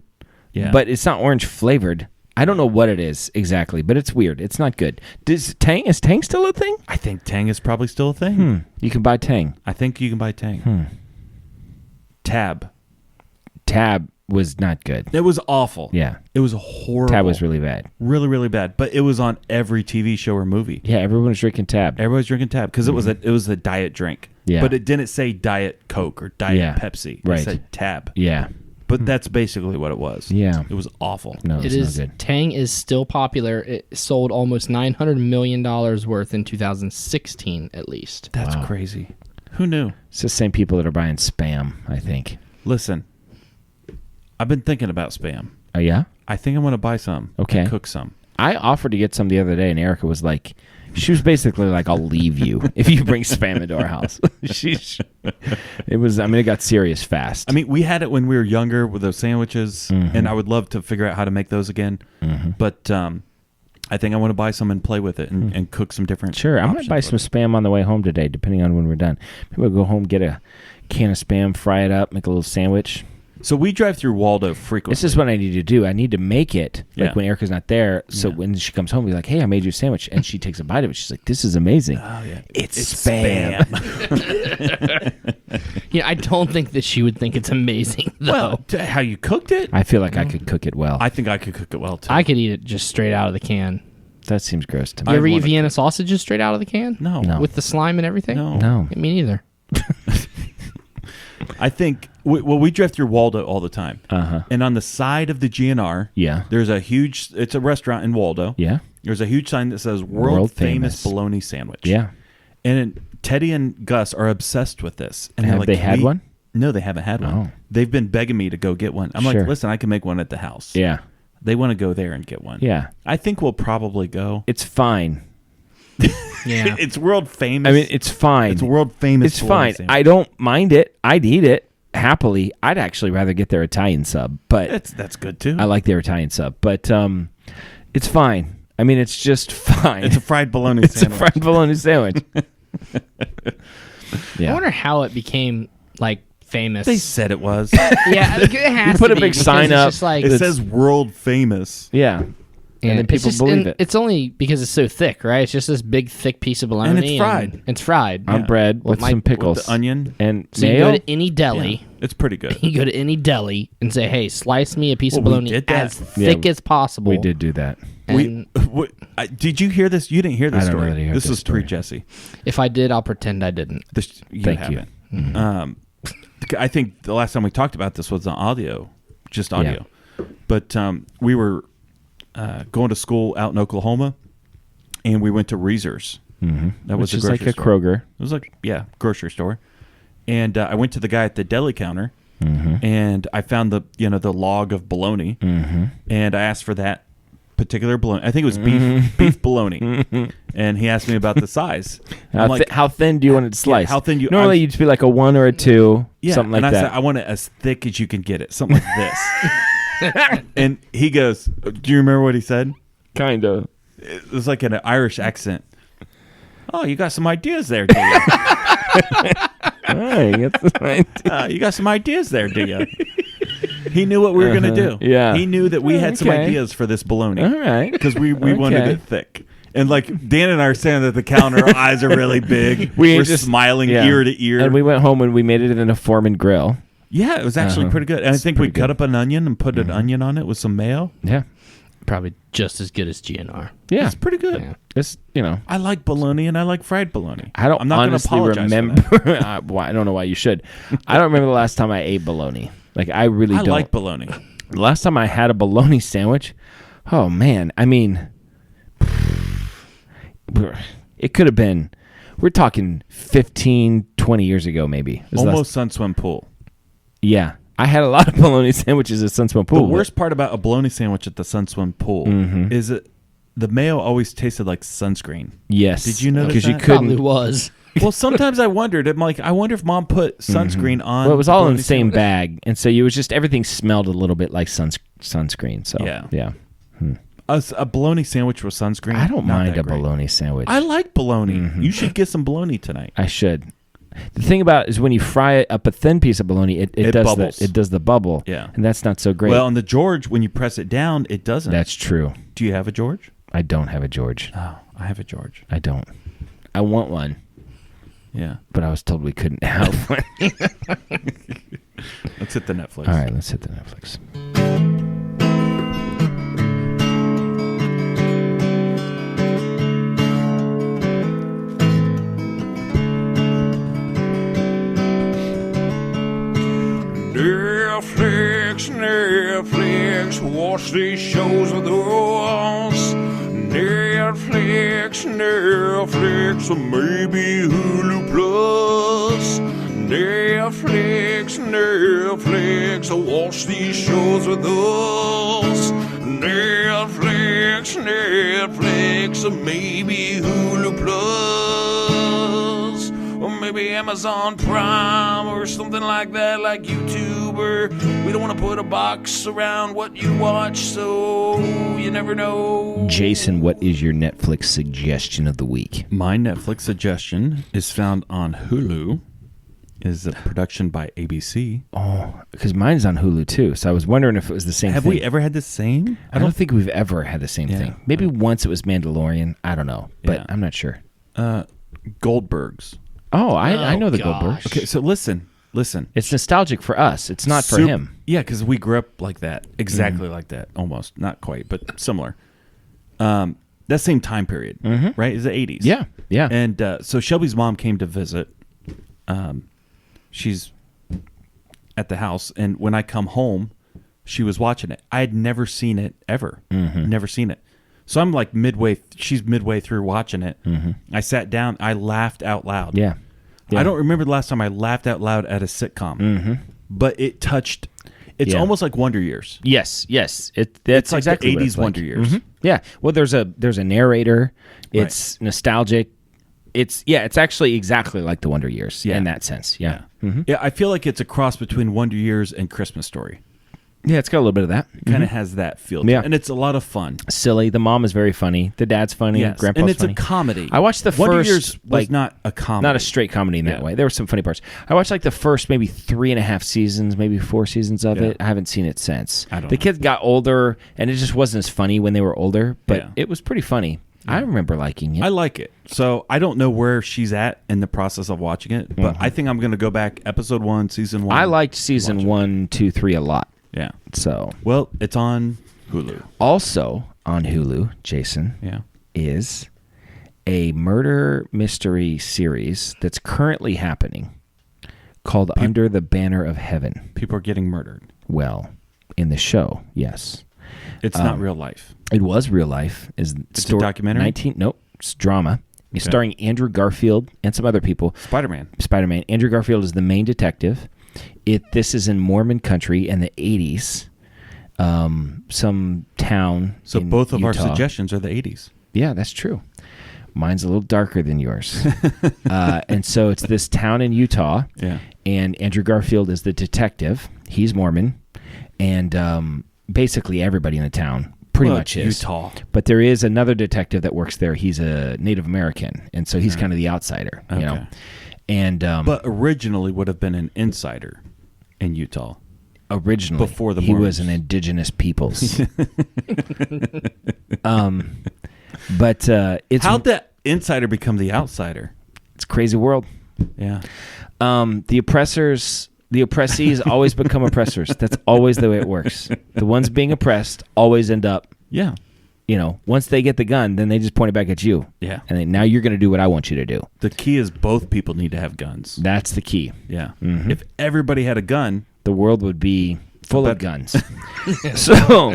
S4: Yeah.
S3: But it's not orange flavored. I don't know what it is exactly, but it's weird. It's not good. Is Tang still a thing?
S4: I think Tang is probably still a thing.
S3: You can buy Tang.
S4: I think you can buy Tang. Tab
S3: was not good.
S4: It was awful.
S3: Yeah.
S4: It was horrible.
S3: Tab was really bad.
S4: Really, really bad. But it was on every TV show or movie.
S3: Yeah, everyone was drinking Tab.
S4: Everybody was drinking Tab because it was a diet drink.
S3: Yeah.
S4: But it didn't say Diet Coke or Diet Pepsi.
S3: Right.
S4: It said Tab.
S3: Yeah.
S4: But that's basically what it was.
S3: Yeah.
S4: It was awful.
S3: No,
S5: it is.
S3: No good.
S5: Tang is still popular. It sold almost $900 million worth in 2016, at least.
S4: That's crazy. Who knew?
S3: It's the same people that are buying Spam, I think.
S4: Listen, I've been thinking about Spam.
S3: Oh, yeah?
S4: I think I'm going to buy some.
S3: Okay.
S4: And cook some.
S3: I offered to get some the other day, and Erica was like, she was basically like, I'll leave you if you bring Spam into our house. It got serious fast.
S4: I mean, we had it when we were younger with those sandwiches, and I would love to figure out how to make those again. But I think I want to buy some and play with it and cook some different.
S3: Sure, I might buy some Spam on the way home today, depending on when we're done. Maybe we'll go home, get a can of Spam, fry it up, make a little sandwich.
S4: So we drive through Waldo frequently.
S3: This is what I need to do. I need to make it when Erica's not there. So when she comes home, we're like, hey, I made you a sandwich. And she takes a bite of it. She's like, this is amazing.
S4: Oh, yeah.
S3: It's Spam.
S5: I don't think that she would think it's amazing, though.
S4: Well, how you cooked it?
S3: I feel like I could cook it well.
S4: I think I could cook it well, too.
S5: I could eat it just straight out of the can.
S3: That seems gross to me.
S5: You ever eat Vienna sausages straight out of the can?
S4: No.
S5: With the slime and everything?
S3: No.
S5: Me neither.
S4: I think, we drive through Waldo all the time. And on the side of the GNR, there's it's a restaurant in Waldo.
S3: Yeah.
S4: There's a huge sign that says World Famous Bologna Sandwich.
S3: Yeah.
S4: And Teddy and Gus are obsessed with this. And
S3: have they had one?
S4: No, they haven't had one.
S3: Oh.
S4: They've been begging me to go get one. I'm like, listen, I can make one at the house.
S3: Yeah.
S4: They want to go there and get one.
S3: Yeah.
S4: I think we'll probably go.
S3: It's fine.
S5: Yeah.
S4: It's world famous.
S3: I mean, it's fine.
S4: It's world famous.
S3: It's fine. I don't mind it. I'd eat it happily. I'd actually rather get their Italian sub, but
S4: that's good too.
S3: I like their Italian sub, but it's fine. I mean, it's just fine.
S4: It's a fried bologna sandwich.
S3: It's a fried bologna sandwich.
S5: I wonder how it became like famous.
S4: They said it was.
S5: Yeah, it has
S3: you put
S5: to
S3: a
S5: be
S3: big sign up.
S5: Just like,
S4: it says world famous.
S3: Yeah. And then people believe it.
S5: It's only because it's so thick, right? It's just this big, thick piece of bologna.
S4: And it's fried.
S5: It's fried.
S3: On bread with some pickles.
S4: With the onion.
S3: And
S5: so
S3: mayo.
S5: you go to any deli.
S4: Yeah, it's pretty good.
S5: You go to any deli and say, hey, slice me a piece of bologna as thick as possible.
S3: We did do that.
S4: Did you hear this? You didn't hear this
S3: I don't
S4: story.
S3: know that I heard
S4: this
S3: this
S4: was
S3: story.
S4: pre-Jesse.
S5: If I did, I'll pretend I didn't.
S3: Thank you.
S4: Mm-hmm. I think the last time we talked about this was on audio, just audio. Yeah. But we were going to school out in Oklahoma, and we went to Reeser's.
S3: Mm-hmm.
S4: That was
S3: Which is
S4: like
S3: a
S4: store.
S3: Kroger.
S4: It was like, grocery store. And I went to the guy at the deli counter, and I found the log of bologna, and I asked for that particular bologna. I think it was beef bologna, and he asked me about the size.
S3: How thin do you want it sliced?
S4: How thin?
S3: Normally, you'd be like a 1 or a 2, something like
S4: and I
S3: that.
S4: said, I want it as thick as you can get it, something like this. And he goes, "Do you remember what he said?"
S3: Kind of.
S4: It was like an Irish accent. Oh, you got some ideas there, do you? You got some ideas there, do you? He knew what we were going to do.
S3: Yeah.
S4: He knew that we had some ideas for this bologna.
S3: All right.
S4: Because we wanted it thick. And like Dan and I are standing at the counter, our eyes are really big. We're just smiling ear to ear.
S3: And we went home and we made it in a Foreman grill.
S4: Yeah, it was actually pretty good. And I think we cut up an onion and put an onion on it with some mayo.
S3: Yeah.
S5: Probably just as good as GNR.
S3: Yeah.
S4: It's pretty good.
S5: Yeah.
S3: It's,
S4: I like bologna and I like fried bologna.
S3: I'm not honestly
S4: going to
S3: remember. I don't know why you should. I don't remember the last time I ate bologna. Like, I really don't.
S4: I like bologna.
S3: The last time I had a bologna sandwich, oh, man. I mean, it could have been, we're talking 15, 20 years ago, maybe.
S4: Almost Sunswim Pool.
S3: Yeah. I had a lot of bologna sandwiches at Sunswim Pool.
S4: The worst part about a bologna sandwich at the Sunswim Pool is that the mayo always tasted like sunscreen.
S3: Yes.
S4: Did you notice that?
S3: Because you couldn't.
S5: Probably was.
S4: Well, sometimes I wondered. I'm like, I wonder if Mom put sunscreen on.
S3: Well, it was all in the same bag, and so it was just everything smelled a little bit like sunscreen. So yeah.
S4: A bologna sandwich with sunscreen.
S3: I don't mind a bologna sandwich.
S4: I like bologna. You should get some bologna tonight.
S3: I should. The thing about it is when you fry up a thin piece of bologna, it does
S4: bubbles.
S3: it does the bubble.
S4: Yeah,
S3: and that's not so great.
S4: Well, on the George, when you press it down, it doesn't.
S3: That's true.
S4: Do you have a George?
S3: I don't have a George.
S4: Oh, I have a George.
S3: I don't. I want one.
S4: Yeah,
S3: but I was told we couldn't have one.
S4: Let's hit the Netflix.
S3: All right, let's hit the Netflix.
S6: Netflix, watch these shows with us. Netflix, or maybe Hulu Plus. Netflix, watch these shows with us. Netflix, or maybe Hulu Plus. Or maybe Amazon Prime or something like that, like YouTube. Or we don't want to put a box around what you watch, so you never know.
S3: Jason, what is your Netflix suggestion of the week?
S4: My Netflix suggestion is found on Hulu. Is a production by ABC.
S3: Oh, because mine's on Hulu too. So I was wondering if it was the same
S4: Have
S3: thing.
S4: we ever had the same?
S3: I don't think we've ever had the same thing. Maybe once it was Mandalorian. I don't know, but I'm not sure.
S4: Goldbergs.
S3: Oh, I know the Goldbergs.
S4: Okay, so listen.
S3: It's nostalgic for us. It's not for him.
S4: Yeah, because we grew up like that. Exactly like that. Almost. Not quite, but similar. That same time period, right? Is the 80s.
S3: Yeah.
S4: And so Shelby's mom came to visit. She's at the house, and when I come home, she was watching it. I had never seen it ever. Never seen it. So I'm like she's midway through watching it. I sat down. I laughed out loud.
S3: Yeah.
S4: I don't remember the last time I laughed out loud at a sitcom, but it touched. It's almost like Wonder Years.
S3: Yes. That's
S4: it's like
S3: exactly
S4: the 80s
S3: like.
S4: Wonder Years.
S3: Yeah. Well, there's a narrator. It's nostalgic. It's actually exactly like the Wonder Years in that sense. Yeah.
S4: Yeah, I feel like it's a cross between Wonder Years and Christmas Story.
S3: Yeah, it's got a little bit of that.
S4: Kind of has that feel to it. And it's a lot of fun.
S3: Silly. The mom is very funny. The dad's funny.
S4: Yes.
S3: Grandpa's
S4: and it's
S3: funny.
S4: a comedy.
S3: I watched the
S4: Wonder
S3: first.
S4: Years was not a comedy.
S3: Not a straight comedy in that way. There were some funny parts. I watched like the first maybe 3.5 seasons, maybe 4 seasons of it. I haven't seen it since. The kids got older, and it just wasn't as funny when they were older, but it was pretty funny. I remember liking it.
S4: I like it. So I don't know where she's at in the process of watching it, but I think I'm going to go back episode 1, season 1.
S3: I liked season 1, 2, 3 a lot.
S4: Yeah.
S3: So.
S4: Well, it's on Hulu.
S3: Also on Hulu, Jason, is a murder mystery series that's currently happening called Under the Banner of Heaven.
S4: People are getting murdered.
S3: Well, in the show, yes.
S4: It's not real life.
S3: It was real life.
S4: It's a documentary?
S3: Nope. It's drama. It's starring Andrew Garfield and some other people. Spider-Man. Andrew Garfield is the main detective. This is in Mormon country in the 80s. Some town.
S4: So
S3: in
S4: both of our
S3: Utah.
S4: suggestions are the 80s.
S3: Yeah, that's true. Mine's a little darker than yours. And so it's this town in Utah.
S4: Yeah.
S3: And Andrew Garfield is the detective. He's Mormon. And basically everybody in the town pretty much is.
S4: Utah.
S3: But there is another detective that works there. He's a Native American. And so he's kind of the outsider, you know. And but
S4: originally would have been an insider in Utah.
S3: Originally,
S4: before the
S3: he was an indigenous peoples. But it's
S4: how'd that insider become the outsider?
S3: It's a crazy world.
S4: Yeah.
S3: The oppressees always become oppressors. That's always the way it works. The ones being oppressed always end up.
S4: Yeah.
S3: You know, once they get the gun, then they just point it back at you.
S4: Yeah.
S3: And then now you're going to do what I want you to do.
S4: The key is both people need to have guns.
S3: That's the key.
S4: Yeah. If everybody had a gun,
S3: the world would be full of guns. So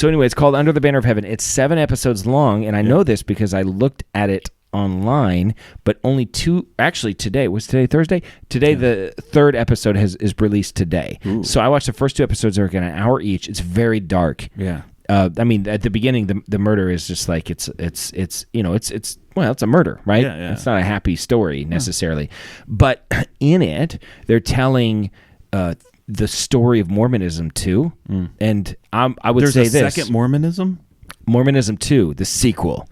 S3: anyway, it's called Under the Banner of Heaven. It's 7 episodes long, and I know this because I looked at it online, but only 2. Actually, today was today Thursday. Today, the 3rd episode is released today. Ooh. So I watched the first 2 episodes. They're like an hour each. It's very dark.
S4: Yeah.
S3: I mean, at the beginning, the murder is just like it's a murder, right?
S4: Yeah.
S3: It's not a happy story necessarily, but in it, they're telling the story of Mormonism too, and I would say
S4: this. There's a second Mormonism.
S3: Mormonism 2, the sequel.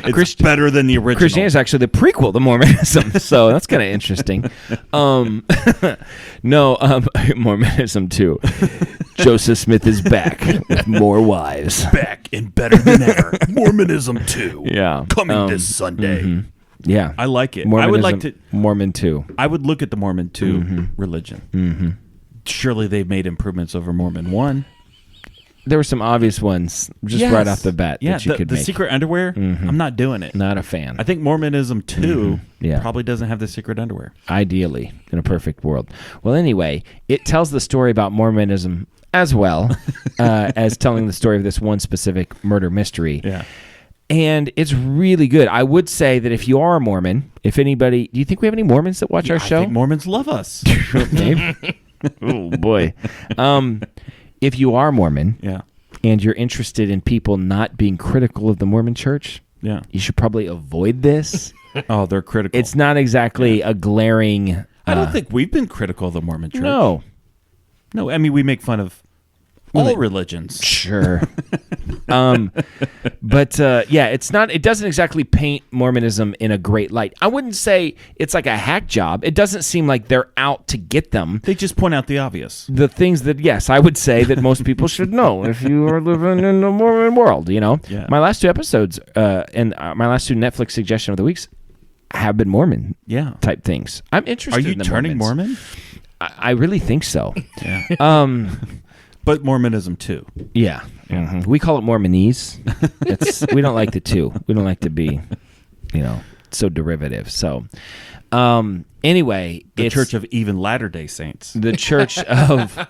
S4: It's better than the original.
S3: Christianity is actually the prequel to Mormonism, so that's kind of interesting. Mormonism 2. Joseph Smith is back with more wives.
S6: Back and better than ever. Mormonism 2.
S3: Yeah.
S6: Coming this Sunday.
S3: Mm-hmm. Yeah.
S4: I like it.
S3: Mormonism,
S4: I would like to.
S3: Mormon 2.
S4: I would look at the Mormon 2 religion. Mm-hmm. Surely they've made improvements over Mormon 1.
S3: There were some obvious ones just right off the bat that you could
S4: make. The secret underwear, I'm not doing it.
S3: Not a fan.
S4: I think Mormonism 2 probably doesn't have the secret underwear.
S3: Ideally, in a perfect world. Well, anyway, it tells the story about Mormonism as well as telling the story of this one specific murder mystery.
S4: Yeah.
S3: And it's really good. I would say that if you are a Mormon, if anybody... Do you think we have any Mormons that watch our show?
S4: I think Mormons love us.
S3: Oh, boy. If you are Mormon and you're interested in people not being critical of the Mormon church, you should probably avoid this.
S4: Oh, they're critical.
S3: It's not exactly a glaring...
S4: I don't think we've been critical of the Mormon church.
S3: No,
S4: I mean, we make fun of all religions.
S3: Sure. But it's not. It doesn't exactly paint Mormonism in a great light. I wouldn't say it's like a hack job. It doesn't seem like they're out to get them.
S4: They just point out the obvious.
S3: The things that, yes, I would say that most people should know if you are living in the Mormon world, you know?
S4: Yeah.
S3: My last 2 episodes and my last 2 Netflix suggestion of the weeks have been Mormon type things. I'm interested in the Mormons.
S4: Are you turning Mormon?
S3: I really think so.
S4: Yeah. But Mormonism 2.
S3: Yeah. Mm-hmm. We call it Mormonese. We don't like the 2. We don't like to be, so derivative. So, anyway,
S4: the Church of Even Latter-day Saints.
S3: The Church of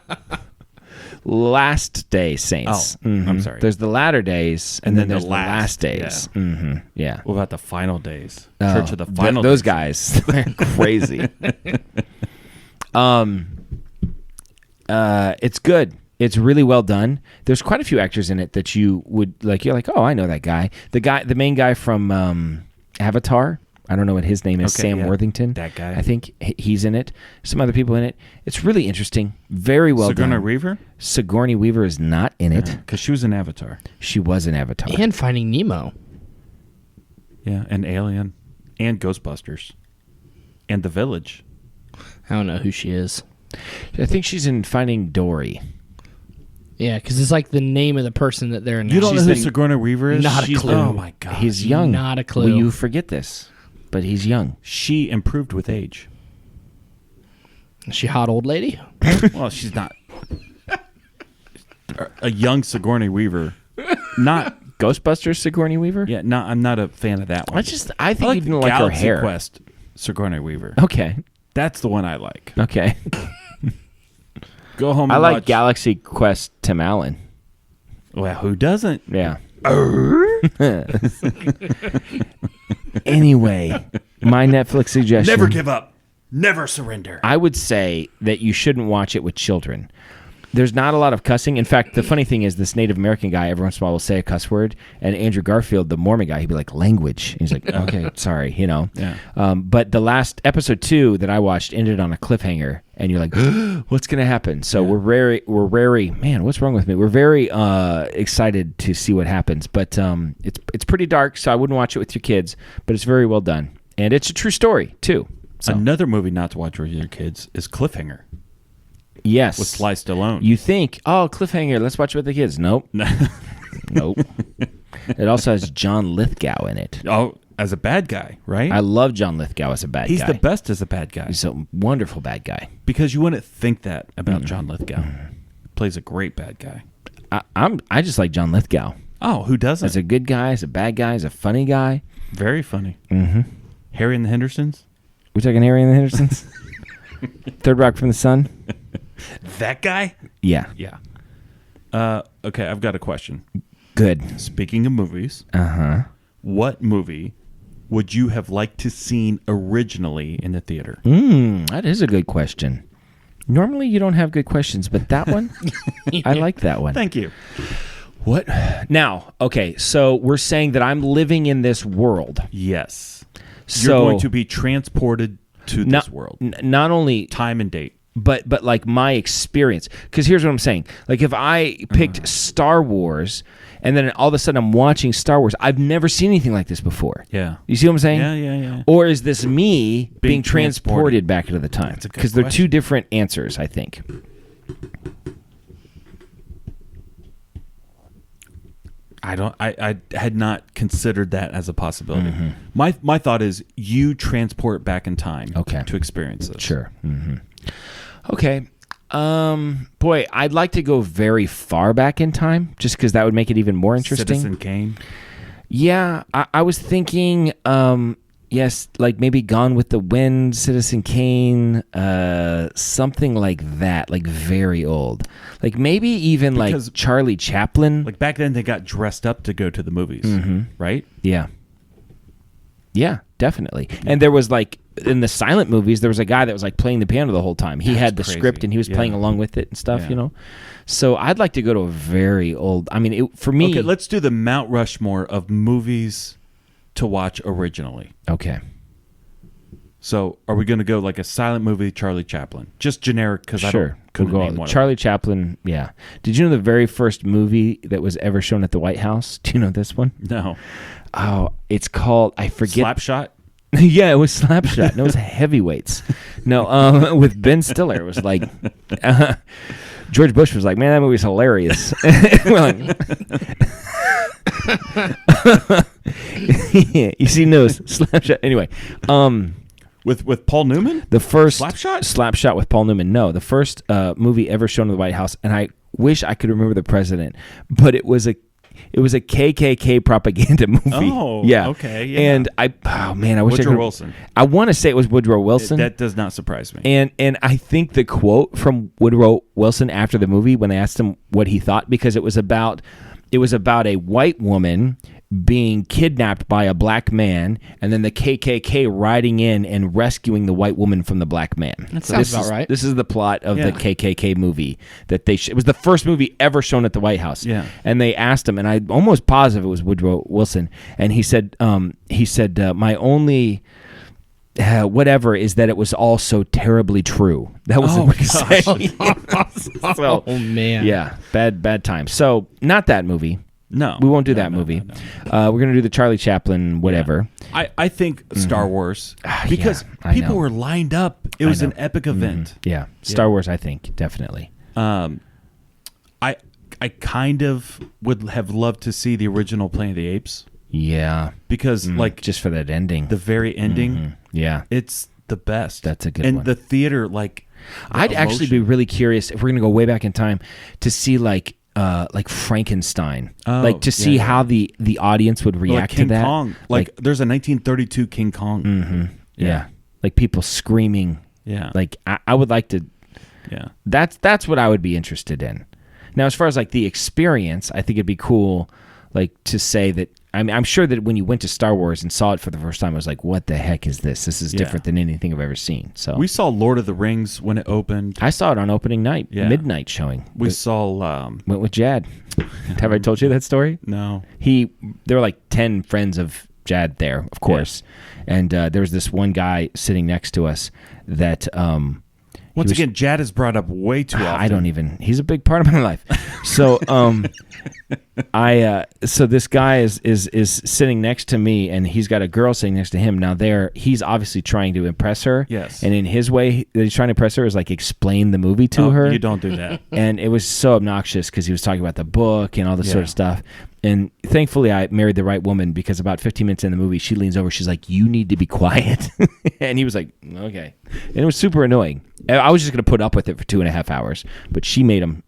S3: Last Day Saints.
S4: Oh, I'm sorry.
S3: There's the Latter Days, and then there's the Last Days.
S4: Yeah.
S3: Yeah.
S4: What about the Final Days? Church of the Final
S3: Those
S4: Days.
S3: guys, they're crazy. It's good. It's really well done. There's quite a few actors in it that you would like. You're like, oh, I know that guy. The main guy from Avatar. I don't know what his name is.
S4: Okay,
S3: Sam Worthington.
S4: That guy.
S3: I think he's in it. Some other people in it. It's really interesting. Very well done.
S4: Sigourney Weaver?
S3: Sigourney Weaver is not in it.
S4: Because she was in Avatar.
S3: She was in Avatar.
S5: And Finding Nemo.
S4: Yeah, and Alien. And Ghostbusters. And The Village.
S5: I don't know who she is.
S3: I think she's in Finding Dory.
S5: Yeah, because it's like the name of the person that they're in.
S4: You don't know who Sigourney Weaver is?
S5: Not a clue.
S4: Oh, my God.
S3: He's young.
S5: Not a clue.
S3: Well, you forget this, but he's young.
S4: She improved with age.
S5: Is she a hot old lady?
S4: Well, she's not. A young Sigourney Weaver. Not...
S3: Ghostbusters Sigourney Weaver?
S4: Yeah, no, I'm not a fan of that one.
S3: I think
S4: like
S3: you didn't like her
S4: Galaxy
S3: hair.
S4: Quest Sigourney Weaver.
S3: Okay.
S4: That's the one I like.
S3: Okay.
S4: Go home and
S3: I like
S4: watch.
S3: Galaxy Quest Tim Allen.
S4: Well, who doesn't?
S3: Yeah. Anyway, my Netflix suggestion.
S4: Never give up. Never surrender.
S3: I would say that you shouldn't watch it with children. There's not a lot of cussing. In fact, the funny thing is this Native American guy every once in a while will say a cuss word, and Andrew Garfield, the Mormon guy, he'd be like, language. And he's like, okay, sorry, you know.
S4: Yeah.
S3: But the last episode 2 that I watched ended on a cliffhanger, and you're like, what's going to happen? So we're very, man, what's wrong with me? We're very excited to see what happens. But it's pretty dark, so I wouldn't watch it with your kids, but it's very well done. And it's a true story, too. So.
S4: Another movie not to watch with your kids is Cliffhanger.
S3: Yes.
S4: With Sly Stallone.
S3: You think, oh, cliffhanger, let's watch it with the kids. Nope. Nope. It also has John Lithgow in it.
S4: Oh, as a bad guy, right?
S3: I love John Lithgow as a bad guy.
S4: He's the best as a bad guy.
S3: He's a wonderful bad guy.
S4: Because you wouldn't think that about John Lithgow. Plays a great bad guy.
S3: I just like John Lithgow.
S4: Oh, who doesn't?
S3: As a good guy, as a bad guy, as a funny guy.
S4: Very funny. Mm-hmm. Harry and the Hendersons?
S3: We talking Harry and the Hendersons? Third Rock from the Sun?
S4: That guy?
S3: Yeah.
S4: Yeah. Okay, I've got a question.
S3: Good.
S4: Speaking of movies,
S3: what
S4: movie would you have liked to seen originally in the theater?
S3: That is a good question. Normally you don't have good questions, but that one, I like that one.
S4: Thank you.
S3: What? Now, okay, so we're saying that I'm living in this world.
S4: Yes.
S3: So
S4: you're going to be transported to this world.
S3: Not only
S4: time and date.
S3: But like my experience, because here's what I'm saying. Like if I picked Star Wars, and then all of a sudden I'm watching Star Wars, I've never seen anything like this before.
S4: Yeah.
S3: You see what I'm saying?
S4: Yeah.
S3: Or is this me being transported back into the time? Because they're two different answers, I think.
S4: I had not considered that as a possibility. My thought is you transport back in time to experience this.
S3: Sure. Okay. Boy, I'd like to go very far back in time, just because that would make it even more interesting.
S4: Citizen Kane?
S3: Yeah, I was thinking, yes, like maybe Gone with the Wind, Citizen Kane, something like that, like very old. Like maybe even like Charlie Chaplin.
S4: Like back then they got dressed up to go to the movies, right?
S3: Yeah. Yeah, definitely. And there was like, in the silent movies, there was a guy that was like playing the piano the whole time. He had the script and he was playing along with it and stuff, you know? So I'd like to go to a very old, I mean, for me.
S4: Okay, let's do the Mount Rushmore of movies to watch originally.
S3: Okay.
S4: So are we going to go like a silent movie, Charlie Chaplin? Just generic, because I couldn't name one.
S3: Charlie Chaplin, yeah. Did you know the very first movie that was ever shown at the White House? Do you know this one?
S4: No.
S3: Oh, it's called, I forget.
S4: Slapshot?
S3: Yeah, it was Slapshot. No, it was Heavyweights. No, with Ben Stiller. It was like, George Bush was like, man, that movie's hilarious. You see, no, Slapshot. Anyway,
S4: with Paul Newman?
S3: The first
S4: Slapshot
S3: with Paul Newman. No, the first movie ever shown in the White House, and I wish I could remember the president, but it was It was a KKK propaganda movie.
S4: Oh,
S3: yeah.
S4: Okay. Yeah.
S3: And I wish
S4: Woodrow Wilson.
S3: I want to say it was Woodrow Wilson.
S4: That does not surprise me.
S3: And I think the quote from Woodrow Wilson after the movie when they asked him what he thought, because it was about a white woman being kidnapped by a black man, and then the KKK riding in and rescuing the white woman from the black man.
S5: That sounds about right.
S3: This is the plot of the KKK movie that it was the first movie ever shown at the White House.
S4: Yeah.
S3: And they asked him, and I'm almost positive it was Woodrow Wilson, and he said, my only whatever is that it was all so terribly true. That was what he said. So,
S5: oh man.
S3: Yeah, bad time. So not that movie.
S4: No,
S3: we won't do that movie.
S4: No.
S3: We're gonna do the Charlie Chaplin whatever.
S4: Yeah. I think Star Wars because people were lined up. It was an epic event.
S3: Yeah, Star Wars. I think definitely.
S4: I kind of would have loved to see the original Planet of the Apes.
S3: Yeah,
S4: because like
S3: just for that ending,
S4: the very ending.
S3: Yeah,
S4: it's the best.
S3: That's a good
S4: one.
S3: one.
S4: And the theater,
S3: I'd actually be really curious if we're gonna go way back in time to see like Frankenstein, to see how the audience would react
S4: King
S3: to that.
S4: Kong. Like there's a 1932 King Kong.
S3: Mm-hmm. Yeah, like people screaming.
S4: Yeah,
S3: like I would like to.
S4: Yeah,
S3: that's what I would be interested in. Now, as far as like the experience, I think it'd be cool, like to say that. I mean, I'm sure that when you went to Star Wars and saw it for the first time, it was like, "What the heck is this? This is different than anything I've ever seen." So
S4: we saw Lord of the Rings when it opened.
S3: I saw it on opening night, midnight showing.
S4: We saw
S3: went with Jad. Have I told you that story?
S4: No.
S3: There were like 10 friends of Jad there, of course, and there was this one guy sitting next to us that.
S4: Once again, Jad is brought up way too often.
S3: He's a big part of my life. So, so this guy is sitting next to me, and he's got a girl sitting next to him. Now he's obviously trying to impress her.
S4: Yes.
S3: And in his way that he's trying to impress her is like explain the movie to her.
S4: You don't do that.
S3: And it was so obnoxious because he was talking about the book and all this sort of stuff. And thankfully, I married the right woman because about 15 minutes in the movie, she leans over. She's like, "You need to be quiet." And he was like, "Okay." And it was super annoying. I was just going to put up with it for 2.5 hours, but she made him.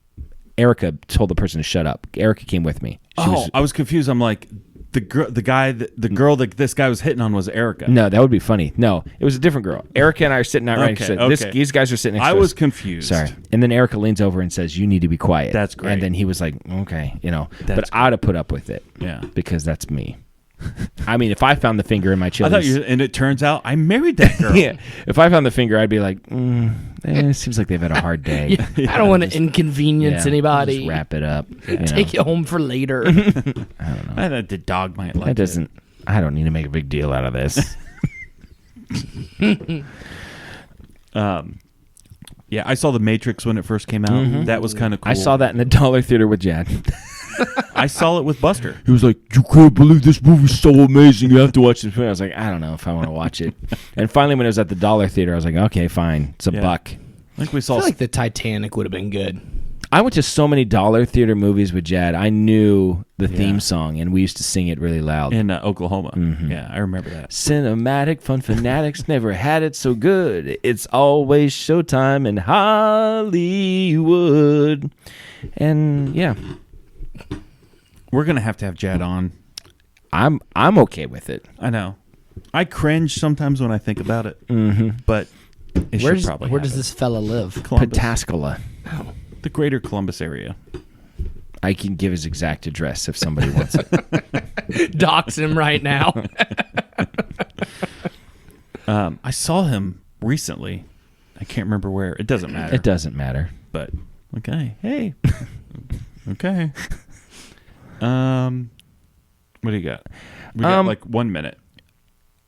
S3: Erica told the person to shut up. Erica came with me.
S4: I was confused. I'm like, the girl that this guy was hitting on was Erica.
S3: No, that would be funny. No, it was a different girl. Erica and I are sitting out right next to us. These guys are sitting next to us.
S4: I was confused.
S3: Sorry. And then Erica leans over and says, "You need to be quiet."
S4: That's great.
S3: And then he was like, "Okay," but I'd have put up with it.
S4: Yeah.
S3: Because that's me. I mean, if I found the finger in my chilies...
S4: and it turns out I married that girl.
S3: Yeah. If I found the finger, I'd be like, it seems like they've had a hard day.
S5: I don't want to inconvenience anybody.
S3: Just wrap it up.
S5: Take it home for later.
S3: I don't know.
S4: The dog might like
S3: that doesn't. I don't need to make a big deal out of this.
S4: Yeah, I saw The Matrix when it first came out. Mm-hmm. That was kind of cool.
S3: I saw that in the Dollar Theater with Jad.
S4: I saw it with Buster.
S3: He was like, "You can't believe this movie's so amazing. You have to watch this movie." I was like, "I don't know if I want to watch it." And finally, when it was at the Dollar Theater, I was like, "Okay, fine. It's a buck."
S4: I think we saw.
S5: I feel like the Titanic would have been good.
S3: I went to so many Dollar Theater movies with Jad. I knew the theme song, and we used to sing it really loud.
S4: In Oklahoma.
S3: Mm-hmm.
S4: Yeah, I remember that.
S3: Cinematic fun fanatics never had it so good. It's always Showtime in Hollywood. And yeah.
S4: We're going to have Jad on.
S3: I'm okay with it.
S4: I know. I cringe sometimes when I think about it.
S3: Mm-hmm.
S4: But
S5: where does this fella live?
S3: Pataskala.
S5: Oh.
S4: The greater Columbus area.
S3: I can give his exact address if somebody wants it.
S5: Dox him right now.
S4: I saw him recently. I can't remember where. It doesn't matter.
S3: It doesn't matter.
S4: But, okay. Hey. Okay. What do you got? We got like 1 minute.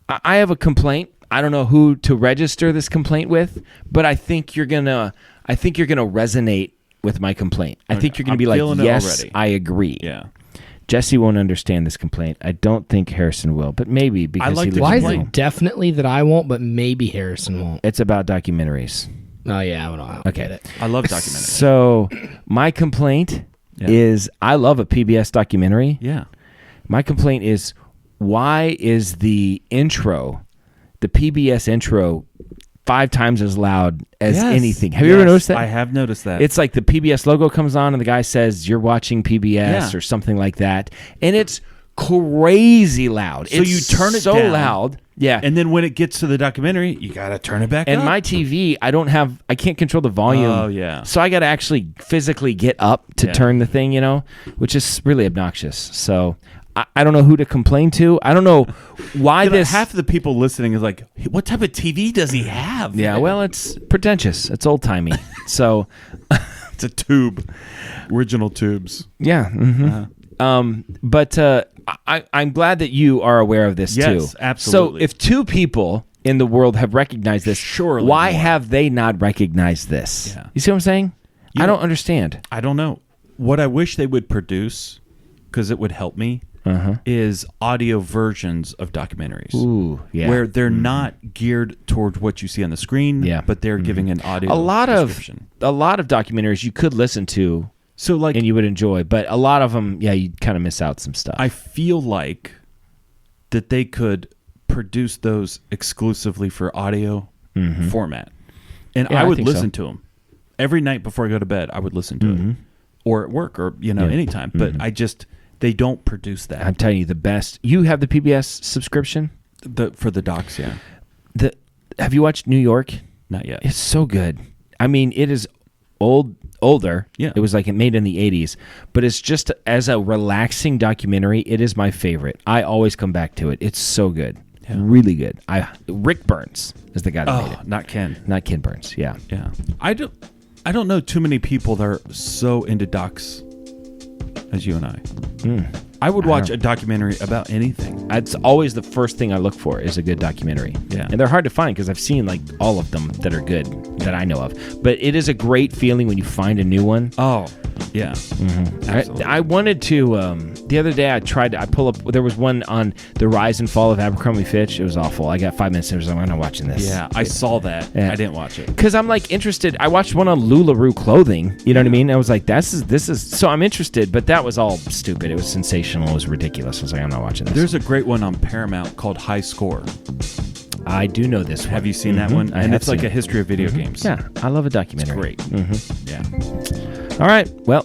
S3: I have a complaint. I don't know who to register this complaint with, but I think you're gonna resonate with my complaint. I think you're gonna be like, "Yes, I agree."
S4: Yeah.
S3: Jesse won't understand this complaint. I don't think Harrison will, but maybe because he lives
S5: Why is it definitely that I won't, but maybe Harrison won't?
S3: It's about documentaries.
S5: Oh yeah, I don't get it.
S4: I love documentaries.
S3: So my complaint is I love a PBS documentary.
S4: Yeah.
S3: My complaint is why is the PBS intro 5 times as loud as
S4: Yes.
S3: anything. Have you ever noticed that?
S4: I have noticed that.
S3: It's like the PBS logo comes on and the guy says, "You're watching PBS," or something like that. And it's crazy loud.
S4: So
S3: it's
S4: you turn it
S3: so
S4: down.
S3: loud. Yeah.
S4: And then when it gets to the documentary, you got to turn it back up.
S3: And my TV, I can't control the volume.
S4: Oh, yeah.
S3: So I got to actually physically get up to turn the thing, which is really obnoxious. So I don't know who to complain to. I don't know why
S4: half of the people listening is like, what type of TV does he have?
S3: Yeah, well, it's pretentious. It's old-timey. So
S4: it's a tube. Original tubes.
S3: Yeah. Mm-hmm. But I'm glad that you are aware of this too.
S4: Yes, absolutely.
S3: So if 2 people in the world have recognized this,
S4: surely
S3: why
S4: more.
S3: have they not recognized this?
S4: Yeah.
S3: You see what I'm saying? I don't understand.
S4: I don't know. What I wish they would produce, because it would help me, is audio versions of documentaries.
S3: Ooh, yeah.
S4: Where they're not geared towards what you see on the screen, but they're giving an audio description.
S3: A lot of documentaries you could listen to,
S4: so like,
S3: and you would enjoy, but a lot of them, you kind of miss out some stuff.
S4: I feel like that they could produce those exclusively for audio format, and I would listen to them every night before I go to bed. I would listen to it, or at work, or anytime. But they don't produce that.
S3: I'm telling you, the best. You have the PBS subscription
S4: for the docs, yeah.
S3: Have you watched New York?
S4: Not yet.
S3: It's so good. I mean, it is older.
S4: Yeah.
S3: It was like made in the 80s, but it's just as a relaxing documentary, it is my favorite. I always come back to it. It's so good. Yeah. Really good. Rick Burns is the guy that made it.
S4: Not Ken.
S3: Not Ken Burns. Yeah.
S4: Yeah. I don't know too many people that are so into docs as you and I. I would watch a documentary about anything.
S3: That's always the first thing I look for is a good documentary.
S4: Yeah.
S3: And they're hard to find because I've seen like all of them that are good that I know of. But it is a great feeling when you find a new one.
S4: Oh, yeah. Absolutely.
S3: I wanted to, the other day I pull up, there was one on the rise and fall of Abercrombie Fitch. It was awful. I got 5 minutes and I was like, I'm not watching this.
S4: Yeah, I saw that.
S3: Yeah.
S4: I didn't watch it.
S3: Because I'm like interested. I watched one on LuLaRoe clothing. You know what I mean? I was like, this is, so I'm interested, but that was all stupid. It was sensational. It was ridiculous. I was like, I'm not watching this.
S4: There's a great one on Paramount called High Score.
S3: I do know this one.
S4: Have you seen that one? And it's like a history of video games.
S3: Yeah, I love a documentary.
S4: It's great. Yeah.
S3: All right. Well,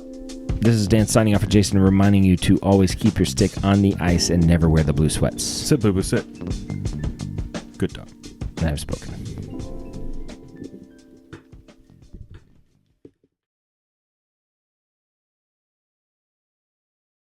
S3: this is Dan signing off for Jason, reminding you to always keep your stick on the ice and never wear the blue sweats.
S4: Sit, boo boo, sit. Good dog.
S3: And I've spoken.